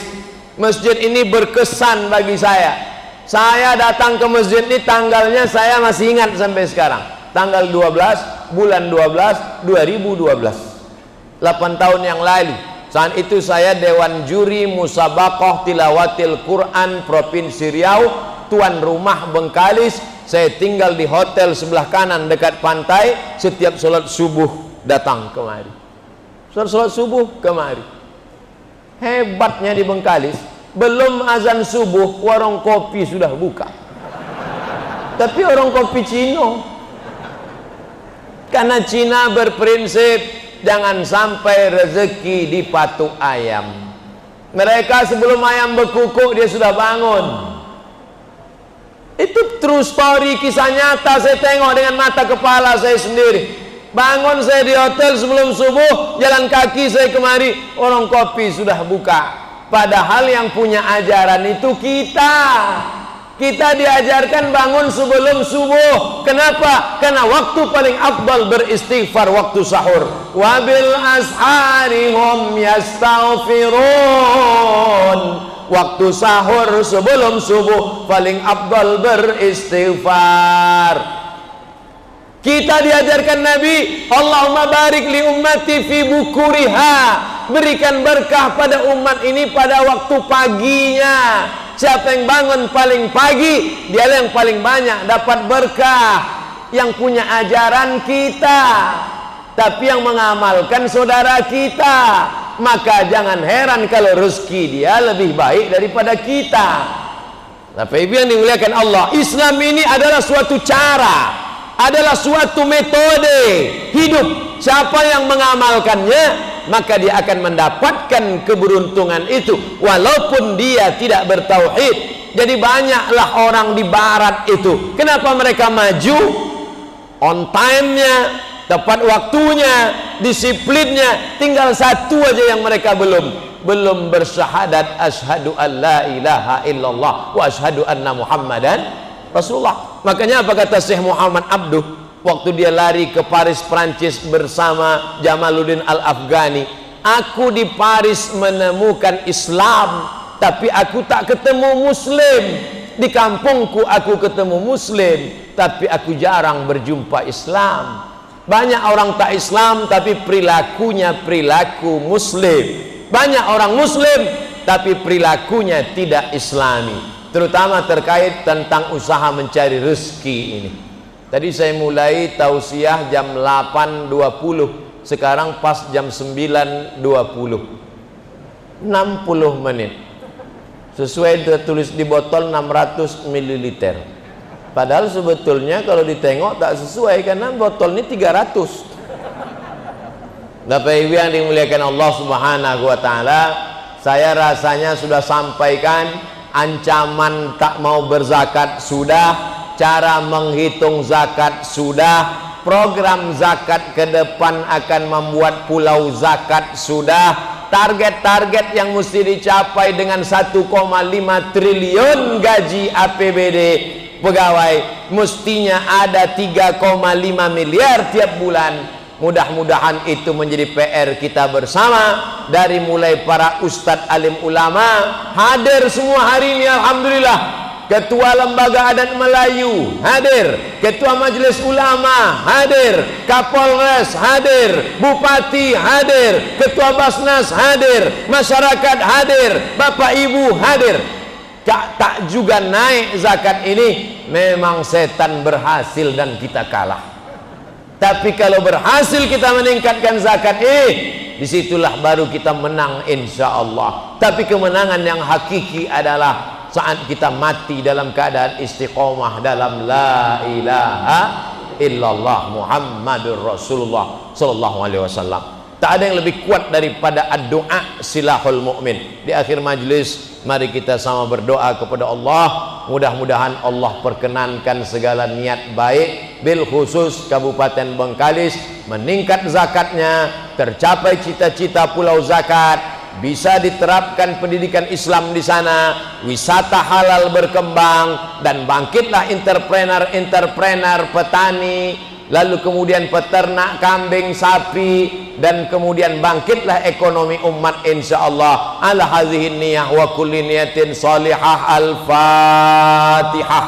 [SPEAKER 1] Masjid ini berkesan bagi saya. Saya datang ke masjid ini, tanggalnya saya masih ingat sampai sekarang. Tanggal 12 bulan 12 2012. 8 tahun yang lalu. Saat itu saya Dewan Juri Musabaqah Tilawatil Quran Provinsi Riau, tuan rumah Bengkalis. Saya tinggal di hotel sebelah kanan dekat pantai. Setiap sholat subuh datang kemari. Sholat subuh kemari. Hebatnya di Bengkalis, belum azan subuh warung kopi sudah buka. Tapi orang kopi Cina, karena Cina berprinsip jangan sampai rezeki dipatuk ayam. Mereka sebelum ayam berkukuk dia sudah bangun. Itu true story, kisah nyata. Saya tengok dengan mata kepala saya sendiri. Bangun saya di hotel sebelum subuh, jalan kaki saya kemari, orang kopi sudah buka. Padahal yang punya ajaran itu kita. Kita diajarkan bangun sebelum subuh. Kenapa? Karena waktu paling afdal beristighfar waktu sahur. Wabil ashari hum yastaghfirun. Waktu sahur sebelum subuh paling afdal beristighfar. Kita diajarkan Nabi, Allahumma barik li ummati fi bukuriha. Berikan berkah pada umat ini pada waktu paginya. Siapa yang bangun paling pagi, dia yang paling banyak dapat berkah. Yang punya ajaran kita, tapi yang mengamalkan saudara kita. Maka jangan heran kalau rezeki dia lebih baik daripada kita. Bapak Ibu yang dimuliakan Allah, Islam ini adalah suatu cara, adalah suatu metode hidup. Siapa yang mengamalkannya, maka dia akan mendapatkan keberuntungan itu walaupun dia tidak bertauhid. Jadi banyaklah orang di barat itu, kenapa mereka maju? On time-nya, tepat waktunya, disiplinnya. Tinggal satu aja yang mereka belum bersyahadat asyhadu an la ilaha illallah wa asyhadu anna muhammadan Rasulullah. Makanya apa kata Syekh Muhammad Abduh waktu dia lari ke Paris Prancis bersama Jamaluddin Al-Afghani? Aku di Paris menemukan Islam, tapi aku tak ketemu Muslim. Di kampungku aku ketemu Muslim, tapi aku jarang berjumpa Islam. Banyak orang tak Islam tapi perilakunya perilaku Muslim. Banyak orang muslim tapi perilakunya tidak islami, terutama terkait tentang usaha mencari rezeki ini. Tadi saya mulai tausiah jam 8.20, sekarang pas jam 9.20, 60 menit. Sesuai tertulis di botol 600 ml. Padahal sebetulnya kalau ditengok tak sesuai, karena botol ini 300. Bapak Ibu yang dimuliakan Allah Subhanahu wa taala, saya rasanya sudah sampaikan ancaman tak mau berzakat sudah, cara menghitung zakat sudah, program zakat ke depan akan membuat pulau zakat sudah, target-target yang mesti dicapai dengan 1,5 triliun gaji APBD pegawai, mestinya ada 3,5 miliar tiap bulan. Mudah-mudahan itu menjadi PR kita bersama, dari mulai para ustadz alim ulama hadir semua hari ini, alhamdulillah. Ketua Lembaga Adat Melayu hadir, Ketua Majelis Ulama hadir, Kapolres hadir, Bupati hadir, Ketua Basnas hadir, masyarakat hadir, Bapak Ibu hadir. Tak juga naik zakat ini, memang setan berhasil dan kita kalah. Tapi kalau berhasil kita meningkatkan zakat disitulah baru kita menang insya Allah. Tapi kemenangan yang hakiki adalah saat kita mati dalam keadaan istiqomah dalam la ilaha illallah Muhammadur Rasulullah sallallahu alaihi wasallam. Tak ada yang lebih kuat daripada doa silahul mukmin. Di akhir majlis mari kita sama berdoa kepada Allah, mudah-mudahan Allah perkenankan segala niat baik, bil khusus Kabupaten Bengkalis meningkat zakatnya, tercapai cita-cita pulau zakat, bisa diterapkan pendidikan Islam di sana, wisata halal berkembang, dan bangkitlah entrepreneur petani, lalu kemudian peternak kambing sapi, dan kemudian bangkitlah ekonomi umat insyaallah. Ala hadhihi niyah wa kulli niyatin salihah. Al-Fatihah.